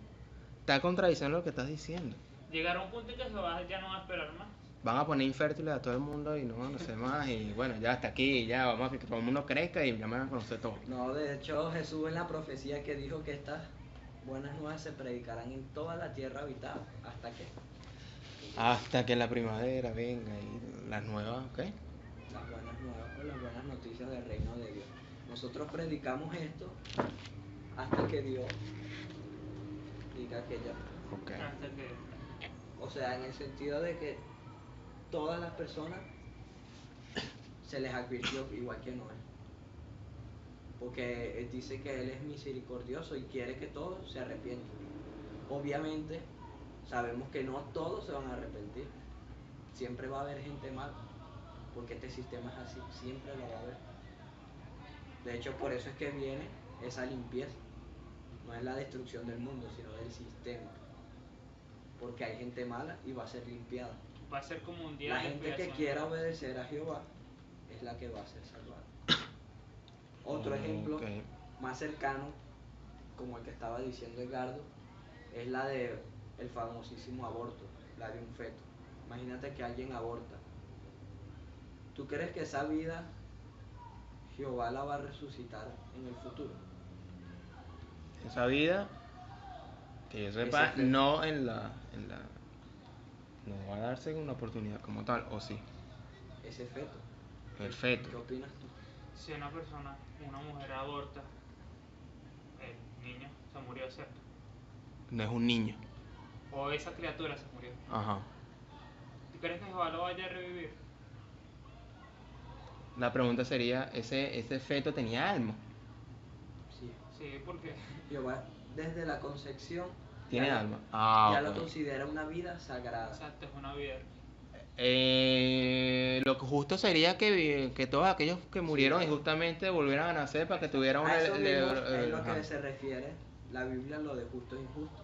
Está contradiciendo lo que estás diciendo. Llegará un punto en que Jehová ya no va a esperar más. Van a poner infértiles a todo el mundo y no van a conocer más. Y bueno, ya hasta aquí, ya vamos a que todo el mundo crezca y ya me van a conocer todo. No, de hecho Jesús en la profecía que dijo que estas buenas nuevas se predicarán en toda la tierra habitada. ¿Hasta qué? Hasta que la primavera venga y las nuevas, ¿ok? Las buenas nuevas o las buenas noticias del reino de Dios. Nosotros predicamos esto hasta que Dios diga que ya. Ok. Hasta que O sea, en el sentido de que todas las personas se les advirtió igual que Noé. Porque él dice que él es misericordioso y quiere que todos se arrepientan. Obviamente, sabemos que no todos se van a arrepentir. Siempre va a haber gente mala. Porque este sistema es así, siempre lo va a haber. De hecho, por eso es que viene esa limpieza. No es la destrucción del mundo, sino del sistema. Porque hay gente mala y va a ser limpiada. va a ser como un día La de gente que expiación. quiera obedecer a Jehová es la que va a ser salvada. Otro ejemplo Ok. más cercano, como el que estaba diciendo Edgardo, es la de el famosísimo aborto, la de un feto. Imagínate que alguien aborta. ¿Tú crees que esa vida Jehová la va a resucitar en el futuro? Esa vida, que yo sepa, Ese fe- no no va a darse una oportunidad como tal, o sí. Ese feto. El feto. ¿Qué opinas tú? Si una persona, una mujer aborta, el niño se murió, ¿cierto? No es un niño. O esa criatura se murió. Ajá. ¿Tú crees que Jehová lo vaya a revivir? La pregunta sería, ¿ese feto tenía alma? Sí. Sí, porque Jehová desde la concepción ¿Tiene ya lo- alma? Ah, ya lo ok. considera una vida sagrada. exacto, es una vida. Lo que justo sería que todos aquellos que murieron claro. injustamente volvieran a nacer para que tuvieran A una... eso mismo es lo ajá. que se refiere la Biblia, lo de justo e injusto.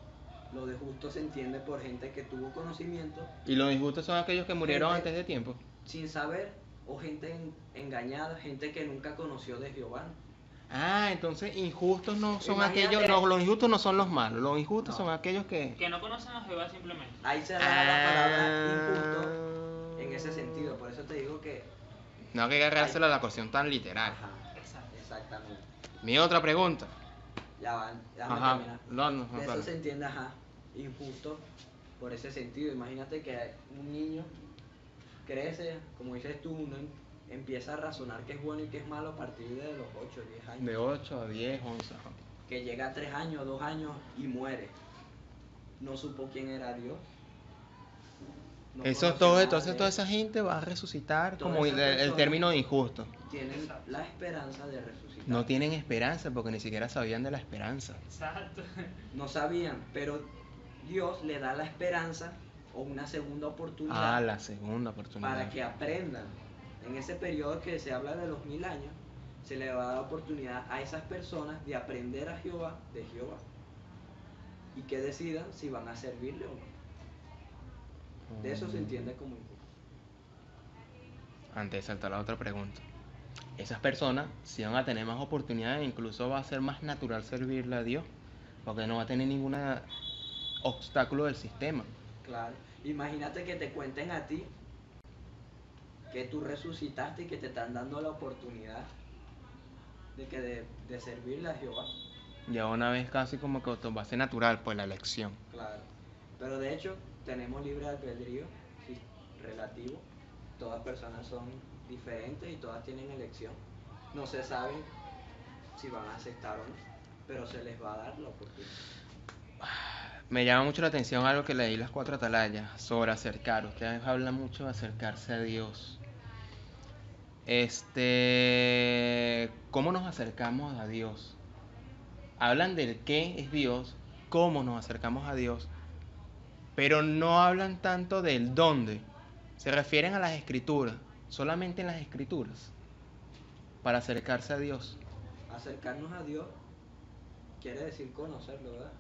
Lo de justo se entiende por gente que tuvo conocimiento Y los injustos son aquellos que murieron Gente- antes de tiempo. sin saber, o gente engañada, gente que nunca conoció de Jehová. Ah, entonces injustos no son Imagínate- aquellos, los injustos no son los malos, los injustos No. son aquellos que... Que no conocen a Jehová simplemente. Ahí se da la palabra Ah. injusto en ese sentido. Por eso te digo que No hay que agarrárselo a la cuestión tan literal. Ajá, Exacto. exactamente. Mi otra pregunta. Ya va, déjame Ajá. terminar. No, De eso claro. se entiende, ajá, injusto por ese sentido. Imagínate que un niño crece, como dices tú, uno empieza a razonar qué es bueno y qué es malo a partir de los 8 o 10 años. De 8 a 10, 11. Ajá. Que llega a 3 años, 2 años y muere. No supo quién era Dios. No Eso conoció todo, nada entonces de toda él. esa gente va a resucitar Toda como esa el persona término injusto. Tienen la esperanza de resucitar. No tienen esperanza porque ni siquiera sabían de la esperanza. Exacto. No sabían, pero Dios le da la esperanza o una segunda oportunidad Ah, la segunda oportunidad. para que aprendan. En ese periodo que se habla de los 1000 años, se le va a dar oportunidad a esas personas de aprender a Jehová, de Jehová, y que decidan si van a servirle o no. De eso se entiende como injusto. Antes de saltar a la otra pregunta. Esas personas sí van a tener más oportunidades, incluso va a ser más natural servirle a Dios, porque no va a tener ningún obstáculo del sistema. Claro. Imagínate que te cuenten a ti que tú resucitaste y que te están dando la oportunidad de servirle a Jehová. Ya una vez casi como que va a ser natural, pues la elección. Claro. Pero de hecho, tenemos libre albedrío, sí, relativo. Todas personas son diferentes y todas tienen elección. No se sabe si van a aceptar o no, pero se les va a dar la oportunidad. Me llama mucho la atención algo que leí las 4 atalayas sobre acercar. Ustedes hablan mucho de acercarse a Dios. ¿Cómo nos acercamos a Dios? Hablan del qué es Dios, cómo nos acercamos a Dios, pero no hablan tanto del dónde. Se refieren a las escrituras, solamente en las escrituras, para acercarse a Dios. Acercarnos a Dios quiere decir conocerlo, ¿verdad?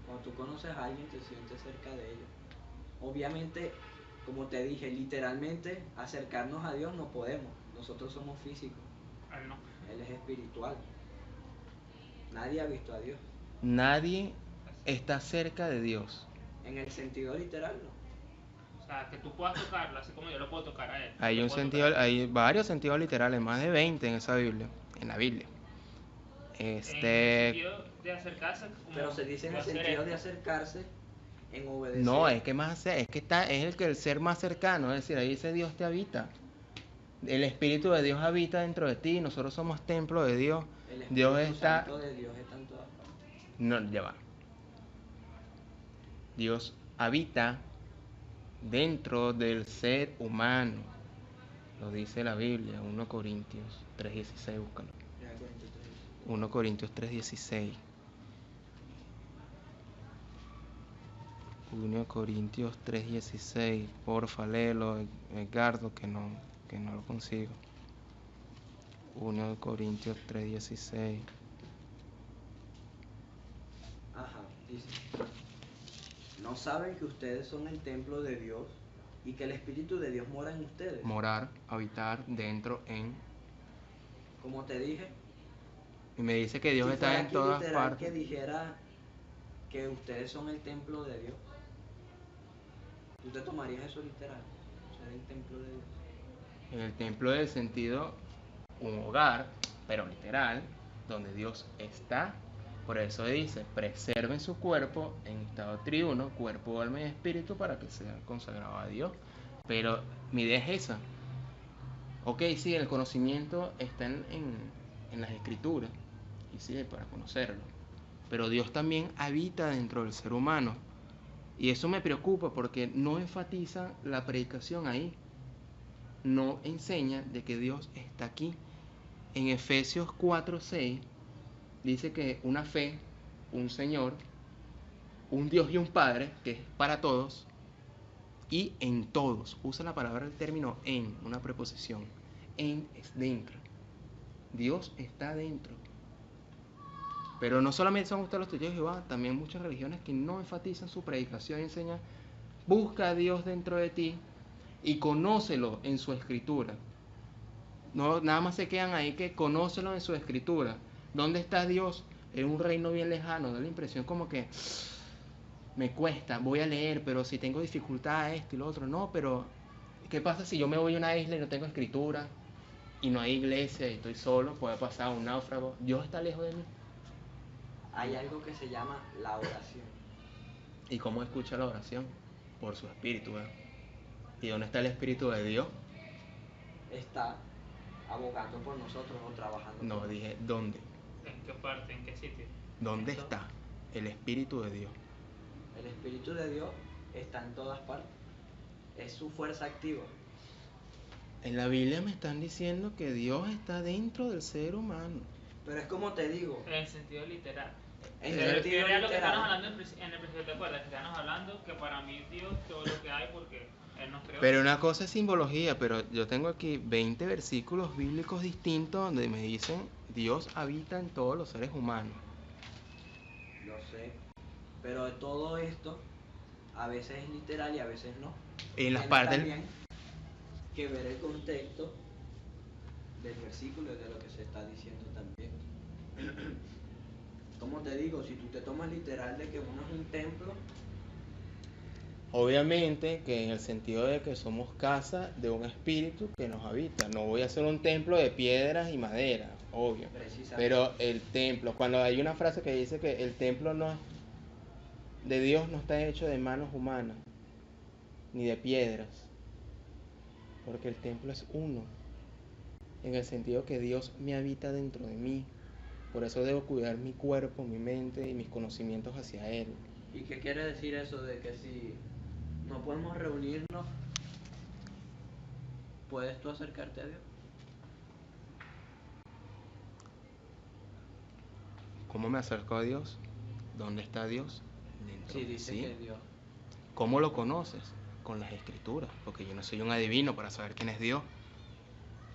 Cuando tú conoces a alguien te sientes cerca de ellos. Obviamente, como te dije, literalmente acercarnos a Dios no podemos. Nosotros somos físicos, Él no. Él es espiritual. Nadie ha visto a Dios. Nadie está cerca de Dios. En el sentido literal, no. O sea, que tú puedas tocarlo, así como yo lo puedo tocar a él. Hay Lo un puedo sentido, tocar a él. hay varios sentidos literales, más de 20 en esa Biblia, en la Biblia. En el sentido de acercarse como Pero se dice en el hacer sentido de esto. acercarse, en obedecer. No, es que más es que es el ser más cercano, es decir, ahí dice Dios te habita. El Espíritu de Dios habita dentro de ti, nosotros somos templo de Dios. El Espíritu Dios está, Santo de Dios está en todas partes. no, ya va. Dios habita dentro del ser humano. Lo dice la Biblia, 1 Corintios 3:16, búscalo. Ya, 43. 1 Corintios 3:16. 1 Corintios 3:16. Porfa, léelo, Edgardo, que no lo consigo. 1 Corintios 3:16. Ajá, dice: ¿no saben que ustedes son el templo de Dios y que el Espíritu de Dios mora en ustedes? Morar, habitar dentro en. Como te dije, Y me dice que Dios si está fuera en aquí todas literal partes. que dijera que ustedes son el templo de Dios, ¿tú te tomarías eso literal? Ser el templo de Dios. En el templo del sentido, un hogar, pero literal, donde Dios está. Por eso dice, preserven su cuerpo en estado triuno, cuerpo, alma y espíritu, para que sea consagrado a Dios. Pero mi idea es esa. Ok, sí, el conocimiento está en las escrituras, y sí, para conocerlo. Pero Dios también habita dentro del ser humano. Y eso me preocupa porque no enfatiza la predicación ahí. No enseña de que Dios está aquí. En Efesios 4:6 dice que una fe, un Señor, un Dios y un Padre, que es para todos, y en todos. Usa la palabra, el término en, una preposición. En es dentro. Dios está dentro. Pero no solamente son ustedes los testigos de Jehová, también muchas religiones que no enfatizan su predicación y enseñan, busca a Dios dentro de ti y conócelo en su escritura. No, nada más se quedan ahí que conócelo en su escritura. ¿Dónde está Dios? En un reino bien lejano. Da la impresión como que me cuesta, voy a leer, pero si tengo dificultad esto y lo otro. No, pero ¿qué pasa si yo me voy a una isla y no tengo escritura? y no hay iglesia y estoy solo, puede pasar un náufrago, Dios está lejos de mí. Hay algo que se llama la oración. ¿Y cómo escucha la oración? Por su espíritu, ¿verdad? ¿Y dónde está el espíritu de Dios? Está abogando por nosotros o trabajando No, por dije, ¿dónde? ¿En qué parte? ¿En qué sitio? ¿Dónde Eso. está el espíritu de Dios? nosotros. El Espíritu de Dios está en todas partes. Es su fuerza activa. En la Biblia me están diciendo que Dios está dentro del ser humano. Pero es como te digo, En sentido literal. en Pero Que sentido era lo que estábamos literal. hablando en el principio, ¿te acuerdas? Que estábamos hablando que para mí Dios todo lo que hay porque Él nos creó. Pero una cosa es simbología, pero yo tengo aquí 20 versículos bíblicos distintos donde me dicen Dios habita en todos los seres humanos. Lo sé. Pero de todo esto, a veces es literal y a veces no. En las Tiene partes... también que ver el contexto del versículo y de lo que se está diciendo también. Como te digo, si tú te tomas literal de que uno es un templo, Obviamente que en el sentido de que somos casa de un espíritu que nos habita. No voy a hacer un templo de piedras y madera, obvio. precisamente. Pero el templo, cuando hay una frase que dice que el templo no de Dios no está hecho de manos humanas, ni de piedras, porque el templo es uno, en el sentido que Dios me habita dentro de mí. Por eso debo cuidar mi cuerpo, mi mente y mis conocimientos hacia Él. ¿Y qué quiere decir eso de que si no podemos reunirnos, puedes tú acercarte a Dios? ¿Cómo me acerco a Dios? ¿Dónde está Dios? Dentro. Si dice ¿Sí? que Dios. ¿Cómo lo conoces? Con las escrituras, porque yo no soy un adivino para saber quién es Dios.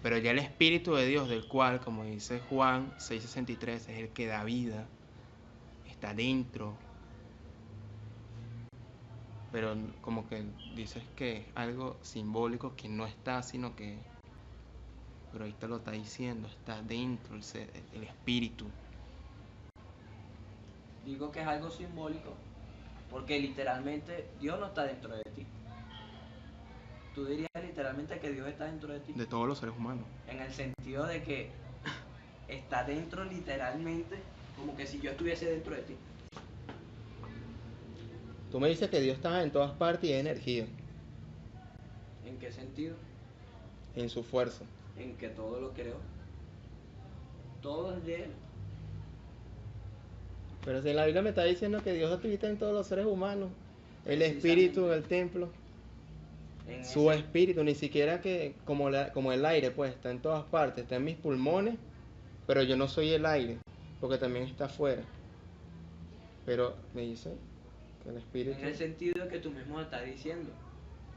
Pero ya el Espíritu de Dios, del cual, como dice Juan 6:63, es el que da vida, está dentro. Pero como que dices que es algo simbólico que no está, sino que... Pero ahí te lo está diciendo, está dentro el Espíritu. Digo que es algo simbólico porque literalmente Dios no está dentro de ti. Tú dirías literalmente que Dios está dentro de ti. De todos los seres humanos. En el sentido de que está dentro literalmente, como que si yo estuviese dentro de ti. Tú me dices que Dios está en todas partes y es energía, ¿En qué sentido? en su fuerza. En que todo lo creo. Todo es de Él. Pero si la Biblia me está diciendo que Dios habita en todos los seres humanos, el Espíritu en el templo, En su ese- Espíritu, ni siquiera que como el aire, pues está en todas partes, está en mis pulmones, pero yo no soy el aire, porque también está afuera. Pero me dice que el Espíritu... En el sentido de que tú mismo estás diciendo,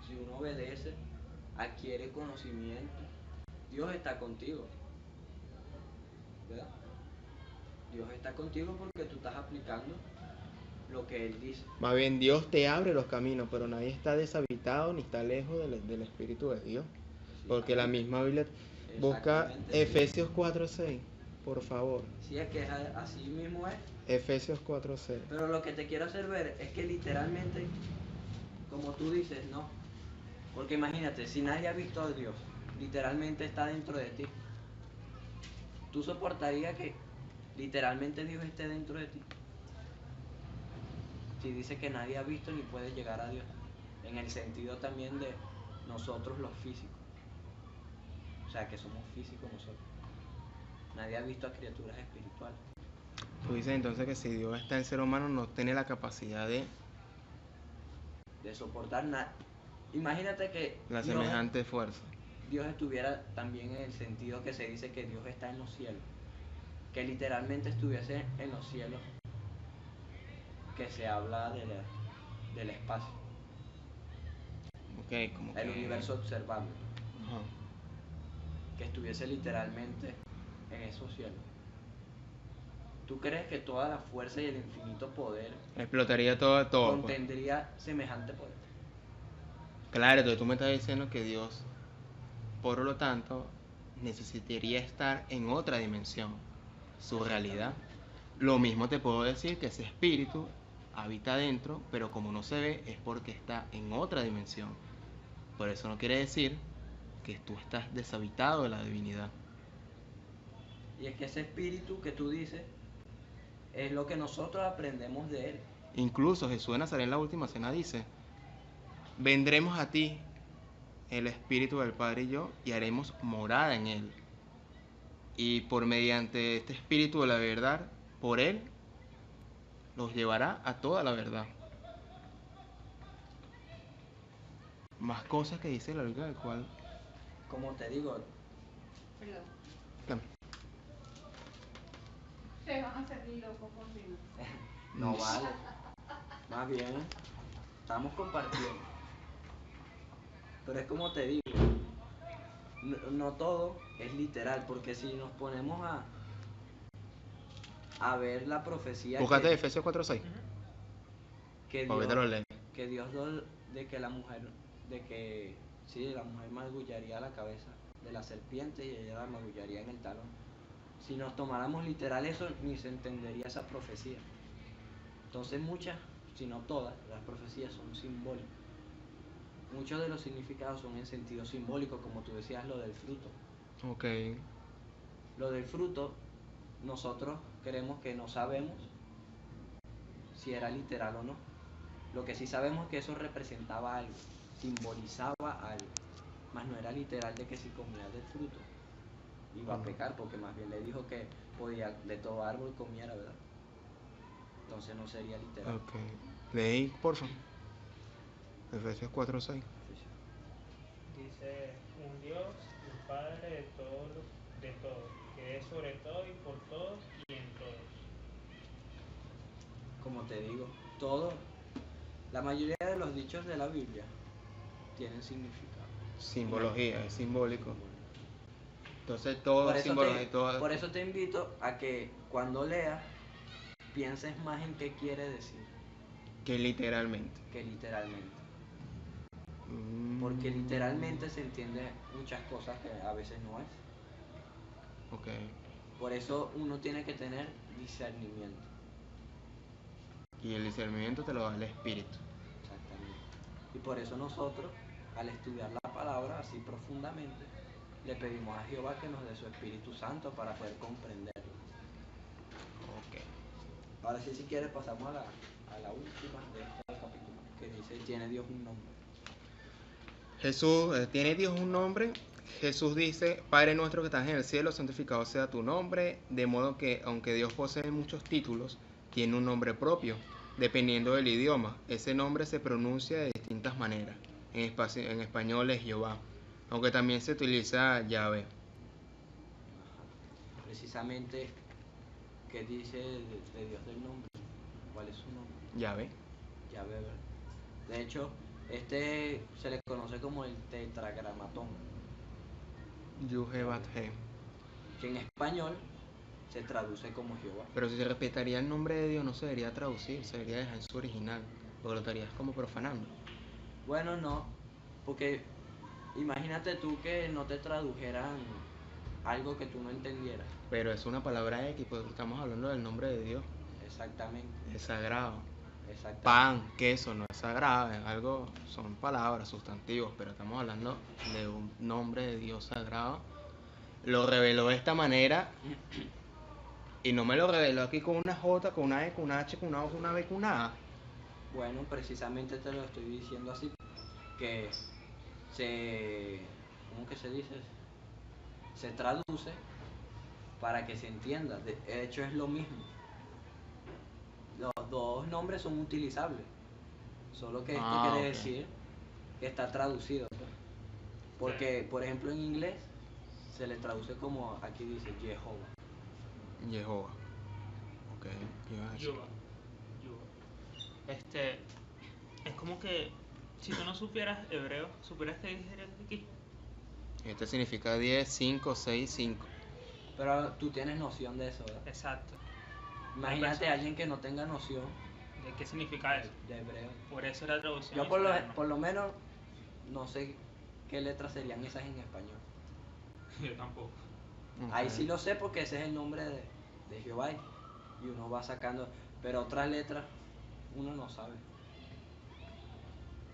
si uno obedece, adquiere conocimiento, Dios está contigo, ¿verdad? Dios está contigo porque tú estás aplicando lo que Él dice. Más bien Dios te abre los caminos, pero nadie está deshabitado ni está lejos del Espíritu de Dios. Porque la misma Biblia busca Exactamente, sí. Efesios 4:6, por favor. Sí, es que así mismo es. Efesios 4:6. Pero lo que te quiero hacer ver es que literalmente, como tú dices, no. Porque imagínate, si nadie ha visto a Dios, literalmente está dentro de ti. ¿Tú soportarías que literalmente Dios esté dentro de ti? Si dice que nadie ha visto ni puede llegar a Dios. En el sentido también de nosotros los físicos. O sea, que somos físicos nosotros. Nadie ha visto a criaturas espirituales. Tú dices entonces que si Dios está en el ser humano no tiene la capacidad de De soportar nada. Imagínate que la semejante fuerza. Dios estuviera también en el sentido que se dice que Dios está en los cielos. Que literalmente estuviese en los cielos. Que se habla del espacio. Ok, como El que... universo observable. Ajá. Que estuviese literalmente en esos cielos. ¿Tú crees que toda la fuerza y el infinito poder Explotaría todo, pues. contendría semejante poder? Claro, entonces tú me estás diciendo que Dios, por lo tanto, necesitaría estar en otra dimensión, su realidad. Lo mismo te puedo decir que ese espíritu habita dentro, pero como no se ve es porque está en otra dimensión. Por eso no quiere decir que tú estás deshabitado de la divinidad. Y es que ese espíritu que tú dices es lo que nosotros aprendemos de él. Incluso Jesús de Nazaret en la última cena dice, vendremos a ti, el Espíritu del Padre y yo, y haremos morada en él. Y por mediante este Espíritu de la verdad, por él, los llevará a toda la verdad. Más cosas que dice la Biblia, del cual... Como te digo, Perdón. Dame. Te van a hacer loco conmigo. no vale. Más bien, estamos compartiendo. Pero es como te digo, no todo es literal, porque si nos ponemos a ver la profecía Búscate Efesios 4:6. que Porque te lo lees. que Dios de que la mujer, de que sí, la mujer magullaría la cabeza de la serpiente y ella la magullaría en el talón. Si nos tomáramos literal eso, ni se entendería esa profecía. Entonces muchas, si no todas, las profecías son simbólicas. Muchos de los significados son en sentido simbólico, como tú decías, lo del fruto. Ok. Lo del fruto, nosotros creemos que no sabemos si era literal o no. Lo que sí sabemos es que eso representaba algo, simbolizaba algo, mas no era literal de que si comía del fruto iba a pecar, porque más bien le dijo que podía de todo árbol comiera, ¿verdad? Entonces no sería literal. Ok. Leí, por favor. Efesios 4:6. Dice, un Dios, un Padre de todos, que es sobre todo y por todos y en todos. Como te digo, todo, la mayoría de los dichos de la Biblia tienen significado. Simbología, es simbólico. Entonces todo Por es eso, simbología y todo... por eso te invito a que cuando leas pienses más en qué quiere decir Que literalmente. que literalmente. Mm, Porque literalmente se entiende muchas cosas que a veces no es. Ok. Por eso uno tiene que tener discernimiento. Y el discernimiento te lo da el Espíritu. Exactamente. Y por eso nosotros, al estudiar la palabra así profundamente, le pedimos a Jehová que nos dé su Espíritu Santo para poder comprenderlo. Ok. Ahora sí, si quieres, pasamos a la última de este capítulo, que dice, ¿tiene Dios un nombre? Jesús, ¿tiene Dios un nombre? Jesús dice, Padre nuestro que estás en el cielo, santificado sea tu nombre, de modo que, aunque Dios posee muchos títulos, tiene un nombre propio, dependiendo del idioma. Ese nombre se pronuncia de distintas maneras. En español es Jehová, aunque también se utiliza Yahvé. Ajá. Precisamente, ¿qué dice de Dios del nombre? ¿Cuál es su nombre? Yahvé. Yahvé, ¿verdad? De hecho, este se le conoce como el tetragramatón, Yuhe-Bat-He. que en español se traduce como Jehová. Pero si se respetaría el nombre de Dios, no se debería traducir, se debería dejar en su original, porque lo estarías como profanando. Bueno, no, porque imagínate tú que no te tradujeran algo que tú no entendieras. Pero es una palabra X, porque estamos hablando del nombre de Dios. Exactamente, Es sagrado. exactamente. Pan, queso, no es sagrado, es algo, son palabras, sustantivos, pero estamos hablando de un nombre de Dios sagrado. Lo reveló de esta manera y no me lo reveló aquí con una J, con una E, con una H, con una O, con una B, con una A. Bueno, precisamente te lo estoy diciendo así, que ¿cómo que se dice? Se traduce para que se entienda. De hecho es lo mismo. Los dos nombres son utilizables, solo que este quiere Ok. decir que está traducido, pues. Porque, por ejemplo, en inglés se le traduce como aquí dice Jehová. Jehová. Ok, ¿qué ibas a decir? Yuba. Es como que si tú no supieras hebreo, supieras que dijeras aquí. Este significa 10, 5, 6, 5. Pero tú tienes noción de eso, ¿verdad? Exacto. Imagínate a alguien que no tenga noción ¿De qué significa eso? de hebreo. Por eso la traducción. Yo es por moderna. lo menos no sé qué letras serían esas en español. Yo tampoco. Ahí sí lo sé porque ese es el nombre de Jehová y uno va sacando, pero otras letras uno no sabe.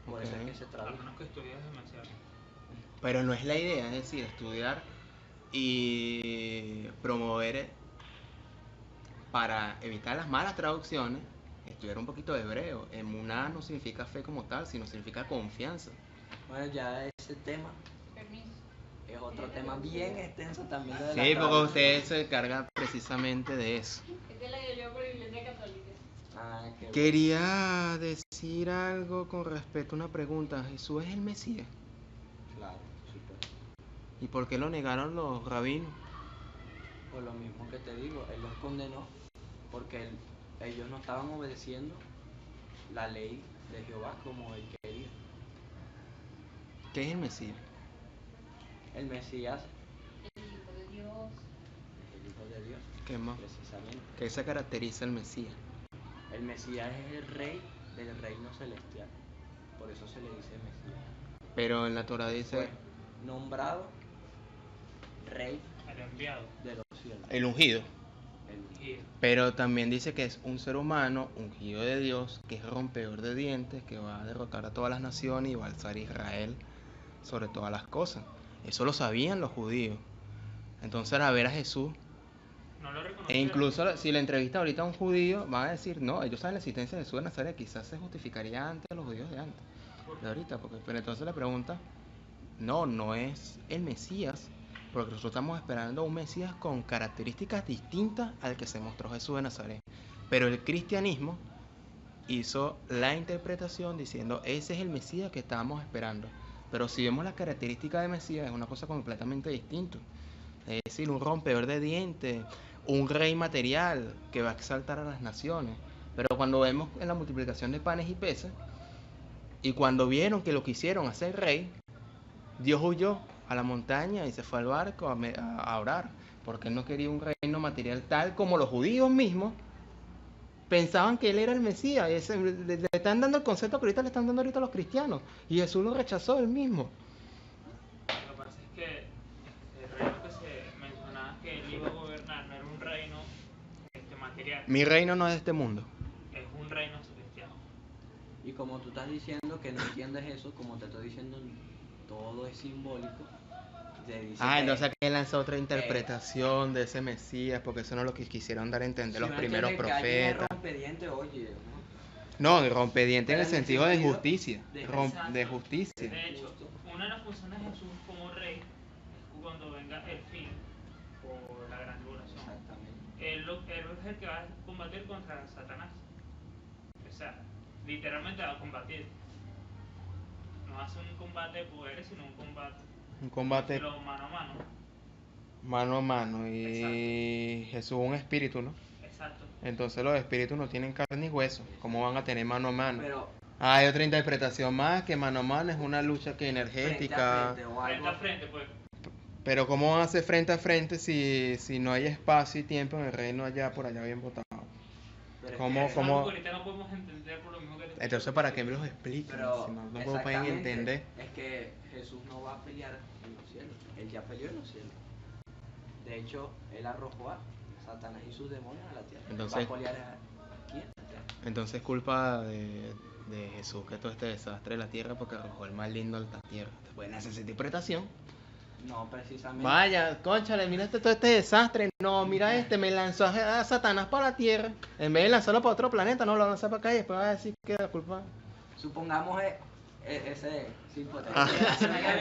Por eso es que se A traduce. menos que estudies demasiado. Pero no es la idea, es decir, estudiar y promover para evitar las malas traducciones, estudiar un poquito de hebreo. Emuná no significa fe como tal, sino significa confianza. Bueno, ya ese tema Permiso. es otro tema bien extenso también. Lo de la Sí, porque traducción. ustedes se cargan precisamente de eso. Este la yo por Iglesia Católica. Ah, qué bueno. Quería decir algo con respecto a una pregunta. ¿Jesús es el Mesías? Claro, súper. ¿Y por qué lo negaron los rabinos? Por lo mismo que te digo, él los condenó porque ellos no estaban obedeciendo la ley de Jehová como él quería. ¿Qué es el Mesías? El Mesías El Hijo de Dios. es el Hijo de Dios, ¿Qué más? precisamente. ¿Qué se caracteriza el Mesías? El Mesías es el rey del reino celestial. Por eso se le dice Mesías. Pero en la Torah dice Fue nombrado rey El enviado. de los cielos. el ungido. El- Y Pero también dice que es un ser humano ungido de Dios, que es rompedor de dientes, que va a derrotar a todas las naciones y va a alzar a Israel sobre todas las cosas. Eso lo sabían los judíos. Entonces, al ver a Jesús, no lo e reconocieron. incluso si le entrevista ahorita a un judío, van a decir, no, ellos saben la existencia de Jesús de Nazaret, quizás se justificaría antes a los judíos de antes, de ahorita, porque, pero entonces le pregunta, no es el Mesías, porque nosotros estamos esperando un Mesías con características distintas al que se mostró Jesús de Nazaret. Pero el cristianismo hizo la interpretación diciendo, ese es el Mesías que estábamos esperando. Pero si vemos las características de Mesías, es una cosa completamente distinta. Es decir, un rompedor de dientes, un rey material que va a exaltar a las naciones. Pero cuando vemos en la multiplicación de panes y peces, y cuando vieron que lo quisieron hacer rey, Dios huyó a la montaña y se fue al barco a orar, porque él no quería un reino material tal como los judíos mismos pensaban que él era el Mesías. Le están dando el concepto que ahorita le están dando ahorita a los cristianos, y Jesús lo rechazó él mismo. Lo que pasa es que el reino que se mencionaba que él iba a gobernar no era un reino material, Mi reino no es de este mundo. es un reino celestial. Y como tú estás diciendo que no entiendes eso, como te estoy diciendo, todo es simbólico. Te dice que- Entonces aquí lanzó otra interpretación de ese Mesías, porque eso no es lo que quisieron dar a entender si los no primeros entiendes que alguien es profetas. rompediente, oye, No, rompediente en Pero el en el sentido de sentido justicia. de- Exacto. De justicia. De hecho, una de las funciones de Jesús como rey es cuando venga el fin o la gran tribulación. Exactamente. Él es el que va a combatir contra Satanás. O sea, literalmente va a combatir. No hace un combate de poderes, sino un combate, Un combate lo mano a mano. mano a mano. Y Jesús un espíritu, ¿no? Exacto. Entonces los espíritus no tienen carne y hueso. ¿Cómo van a tener mano a mano? Pero Hay otra interpretación más, que mano a mano es una lucha que frente a energética. frente o Frente algo. a frente, pues. Pero ¿cómo van a hacer frente a frente si no hay espacio y tiempo en el reino allá, por allá bien botado? Pero es ¿Cómo- que- Es cómo- algo que ahorita no podemos entender por lo mismo que te estoy Entonces, ¿para qué me los explican? Pero Si no lo pueden exactamente, entender. es que Jesús no va a pelear en los cielos, él ya peleó en los cielos. De hecho, él arrojó a Satanás y sus demonios a la tierra. Entonces- va a pelear aquí en la tierra. Entonces es culpa de Jesús que todo este desastre de la tierra, porque arrojó el mal lindo a la tierra. Después de esa interpretación. No, precisamente. Vaya, cónchale, mira todo este desastre. No, mira me lanzó a Satanás para la tierra. En vez de lanzarlo para otro planeta, no lo lanzó para acá y después va a decir que la culpa. Supongamos ese es hipotético. Ah,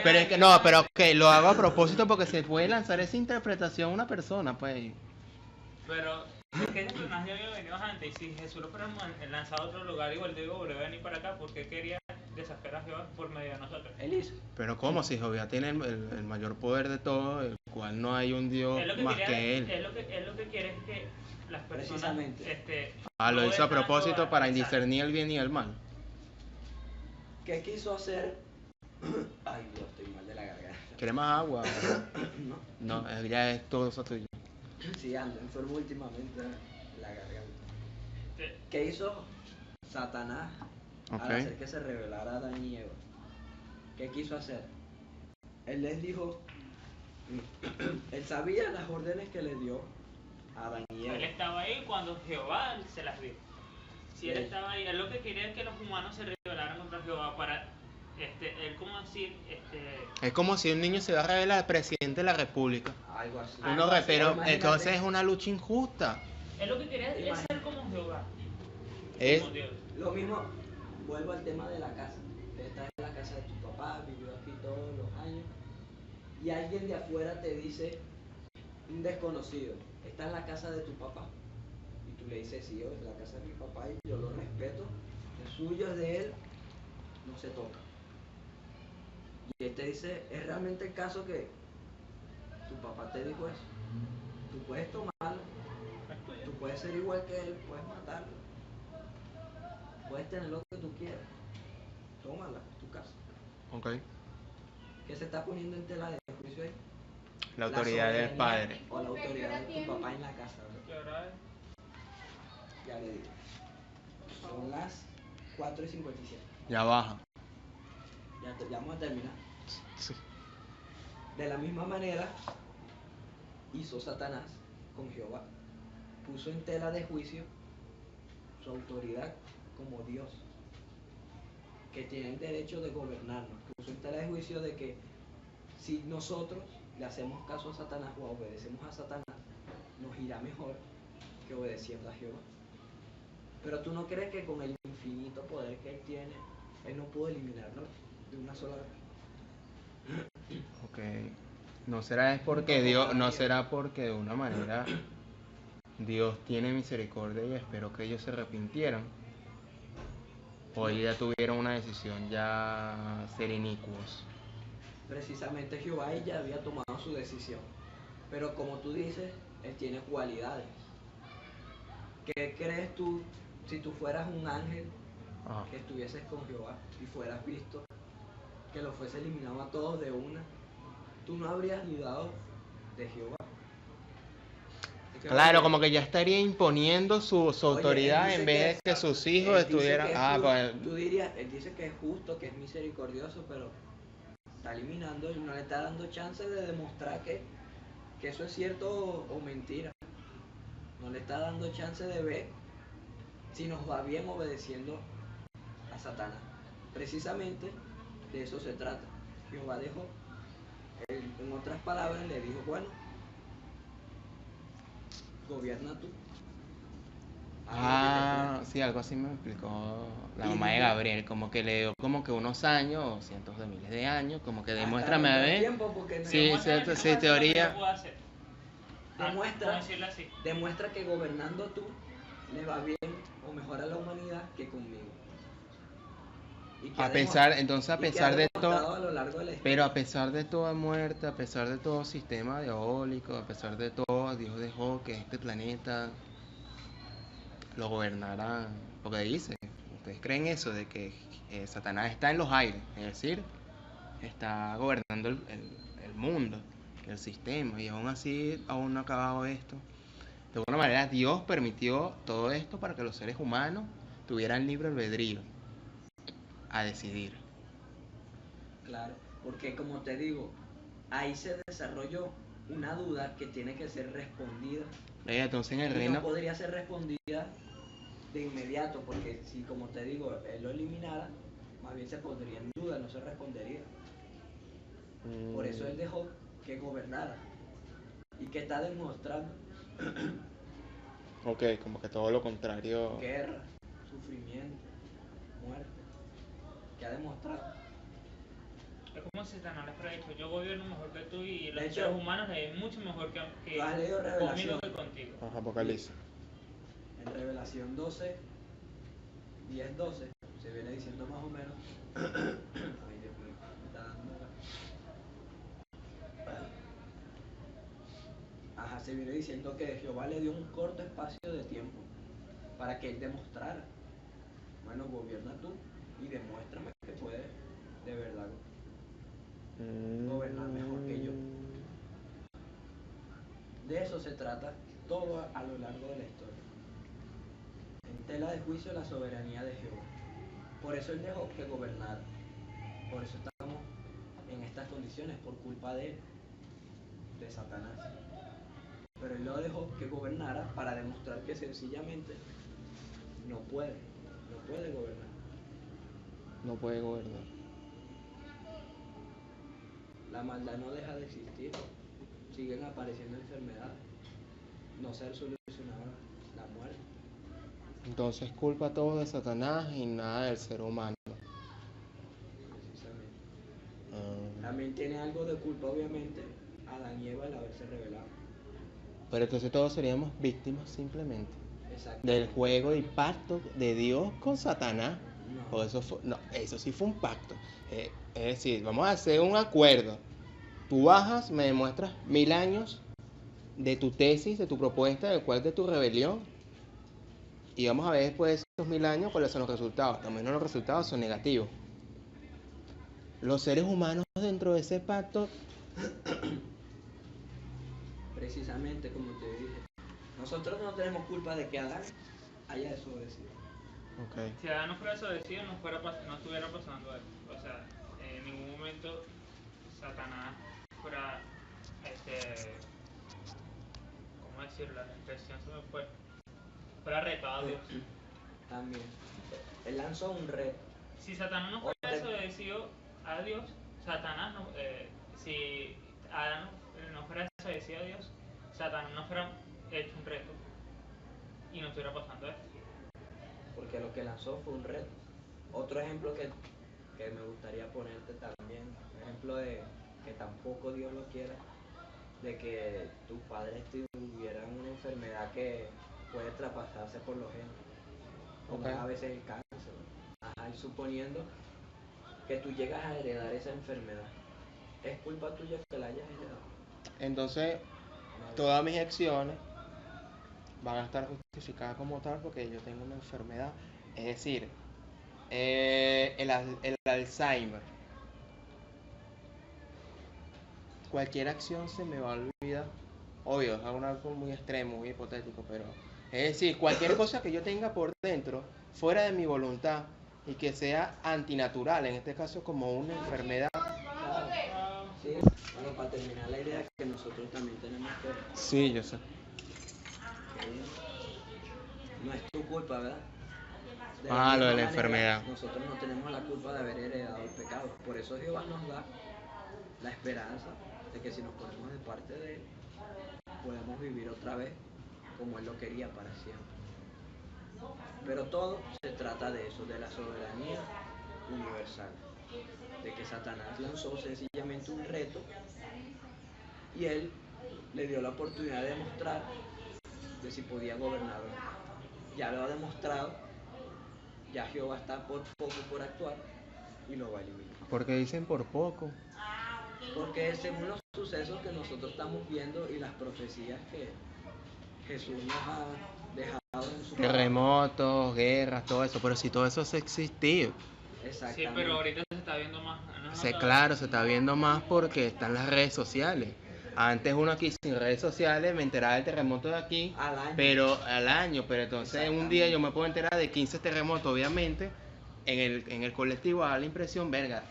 pero es que no, pero ok, lo hago a propósito porque se puede lanzar esa interpretación a una persona, pues. Pero es que Satanás ya había venido antes, y si Jesús lo fuera lanzado a otro lugar, igual digo, volvió a venir para acá porque quería desafiar a Jehová por medio de nosotros. Él hizo. Pero ¿cómo? Si Jehová tiene el mayor poder de todo, el cual no hay un Dios Él lo que más quería- que él. él lo que quiere es que las personas Precisamente. Lo no hizo a vean propósito tanto para exacto. discernir el bien y el mal. ¿Qué quiso hacer? Ay, Dios, estoy mal de la garganta. ¿Quiere más agua? ¿No? No, ya es todo eso tuyo. Sí, ando enfermo últimamente la garganta. Este, ¿Qué hizo Satanás Ok. al hacer que se revelara a Adán y Eva? ¿Qué quiso hacer? Él les dijo, él sabía las órdenes que les dio a Adán y Él Eva. estaba ahí cuando Jehová se las dio. Si él Sí. estaba ahí, él lo que quería es que los humanos se rebelaran contra Jehová para, él como decir, Es como si un niño se va a revelar al presidente de la república. Algo así. Ah, Uno no, pero imagínate. entonces es una lucha injusta. él lo que quería es ser como Jehová, Es, como Dios. Lo mismo, vuelvo al tema de la casa. Te estás en la casa de tu papá, vivió aquí todos los años, y alguien de afuera te dice, un desconocido, esta es la casa de tu papá. Y tú le dices, sí, es la casa de mi papá y yo lo respeto, es suyo, es de él, no se toca. Y él te dice, es realmente el caso que tu papá te dijo eso. Tú puedes tomarlo, tú puedes ser igual que él, puedes matarlo, puedes tener lo que tú quieras, tómala, es tu casa. ok, ¿Qué se está poniendo en tela de juicio ahí? la autoridad del soberanía padre. o la autoridad de tu papá en la casa, Y ¿verdad? ahora Ya le digo. Son las 4:57. Ya baja. Ya vamos a terminar. Sí. De la misma manera hizo Satanás con Jehová. Puso en tela de juicio su autoridad como Dios, que tiene el derecho de gobernarnos. Puso en tela de juicio de que si nosotros le hacemos caso a Satanás o obedecemos a Satanás, nos irá mejor que obedeciendo a Jehová. Pero tú no crees que con el infinito poder que él tiene, él no pudo eliminarlo de una sola vez. Ok. No será es porque Dios, no será porque de una manera Dios tiene misericordia y espero que ellos se arrepintieran. O ellos ya tuvieron una decisión ya ser inicuos. Precisamente Jehová ya había tomado su decisión. Pero como tú dices, él tiene cualidades. ¿Qué crees tú si tú fueras un ángel Ah. que estuvieses con Jehová y fueras visto que lo fuese eliminado a todos de una? Tú no habrías dudado de Jehová. Claro, como que ya estaría imponiendo su autoridad en vez de que sus hijos estuvieran. Pues. Tú dirías, él dice que es justo, que es misericordioso, pero está eliminando y no le está dando chance de demostrar que eso es cierto o mentira. No le está dando chance de ver si nos va bien obedeciendo a Satanás. Precisamente de eso se trata. Jehová dejó, en otras palabras, le dijo, bueno, gobierna tú. Sí, algo así me explicó la Y mamá de dijo- Gabriel, como que le dio como que unos años, o cientos de miles de años, como que Hasta demuéstrame a dentro del ver. tiempo, porque no- Sí, demuéstrame que sí, no puedo hacer lo que teoría. yo puedo hacer. Demuestra, Vamos a decirlo así. demuestra que gobernando tú le va bien o mejor a la humanidad que conmigo. Y que A ha pesar, demo- entonces a y que ha pesar de demostrado todo, a lo largo de la historia. pero a pesar de toda muerte, a pesar de todo sistema diabólico, a pesar de todo, Dios dejó que este planeta lo gobernara, porque dice, ustedes creen eso, de que Satanás está en los aires, es decir, está gobernando el mundo, el sistema, y aún así aún no ha acabado esto. De alguna manera Dios permitió todo esto para que los seres humanos tuvieran libre albedrío a decidir. Claro, porque como te digo, ahí se desarrolló una duda que tiene que ser respondida. Entonces en el Y reino, no podría ser respondida de inmediato, porque si, como te digo, él lo eliminara, más bien se pondría en duda, no se respondería. Por eso él dejó que gobernara. ¿Y que está demostrando? ok, como que todo lo contrario. Guerra, sufrimiento, muerte. ¿Qué ha demostrado? Es como si Satanás les fuera dicho, yo gobierno mejor que tú y los De hecho, seres humanos es mucho mejor que ¿tú has leído Revelación? conmigo que contigo. Apocalipsis. En Revelación 12, 10-12, se viene diciendo más o menos. Ay, Dios mío, me está dando. Ajá, se viene diciendo que Jehová le dio un corto espacio de tiempo para que él demostrara. Bueno, gobierna tú y demuéstrame que puedes de verdad gobernar mejor que yo. De eso se trata todo a lo largo de la historia. En tela de juicio la soberanía de Jehová. Por eso él dejó que gobernara. Por eso estamos en estas condiciones, por culpa de él, de Satanás. Pero él lo dejó que gobernara para demostrar que sencillamente no puede gobernar. No puede gobernar. La maldad no deja de existir. Siguen apareciendo enfermedades. No se ha solucionado la muerte. Entonces culpa todo de Satanás y nada del ser humano. Precisamente. Ah, También tiene algo de culpa, obviamente, Adán y Eva al haberse revelado. pero entonces todos seríamos víctimas simplemente Exacto. del juego y pacto de Dios con Satanás. No. O eso fue, no, eso sí fue un pacto. Es decir, vamos a hacer un acuerdo. Tú bajas, me demuestras 1000 años de tu tesis, de tu propuesta, del cual de tu rebelión. Y vamos a ver después de esos 1000 años cuáles son los resultados. También los resultados son negativos. Los seres humanos dentro de ese pacto, Precisamente como te dije, nosotros no tenemos culpa de que Adán haya desobedecido. okay. Si Adán no fuera desobedecido, no estuviera pasando esto. O sea, en ningún momento Satanás fuera, ¿cómo decirlo? La expresión se me fue. Fuera retado a Dios. También. Él lanzó un reto. Si Satanás no fuera desobedecido a Dios, Satanás no, si Adán no fuera desobedecido a Dios, Satanás no fuera hecho un reto y no estuviera pasando esto. Porque lo que lanzó fue un reto. Otro ejemplo que me gustaría ponerte también, ejemplo de que tampoco Dios lo quiera, de que tus padres tuvieran una enfermedad que puede traspasarse por los genes, como Ok. es a veces el cáncer. Ajá, y suponiendo que tú llegas a heredar esa enfermedad, ¿es culpa tuya que la hayas heredado? Entonces, todas mis acciones van a estar justificadas como tal porque yo tengo una enfermedad. Es decir, el Alzheimer. Cualquier acción se me va a olvidar. Obvio, es algo muy extremo, muy hipotético, pero es decir, cualquier cosa que yo tenga por dentro, fuera de mi voluntad y que sea antinatural, en este caso como una enfermedad. Claro. Sí, bueno, para terminar la idea que nosotros también tenemos que Sí, yo sé. no es tu culpa, ¿verdad? De Lo de la misma enfermedad. Nosotros no tenemos la culpa de haber heredado el pecado. Por eso Jehová nos da la esperanza de que si nos ponemos de parte de Él, podemos vivir otra vez como Él lo quería para siempre. Pero todo se trata de eso, de la soberanía universal. De que Satanás lanzó sencillamente un reto y Él le dio la oportunidad de demostrar de si podía gobernar o no. Ya lo ha demostrado, ya Jehová está por poco por actuar y lo va a eliminar. Porque dicen por poco. Porque según los sucesos que nosotros estamos viendo y las profecías que Jesús nos ha dejado en su palabra. Terremotos, guerras, todo eso. Pero si todo eso ha existido. Sí, Exactamente. pero ahorita se está viendo más. ¿No? Claro, se está viendo más porque están las redes sociales. Antes uno aquí sin redes sociales me enteraba del terremoto de aquí, Al año. pero al año, pero entonces un día yo me puedo enterar de 15 terremotos, obviamente, en el colectivo da la impresión, verga,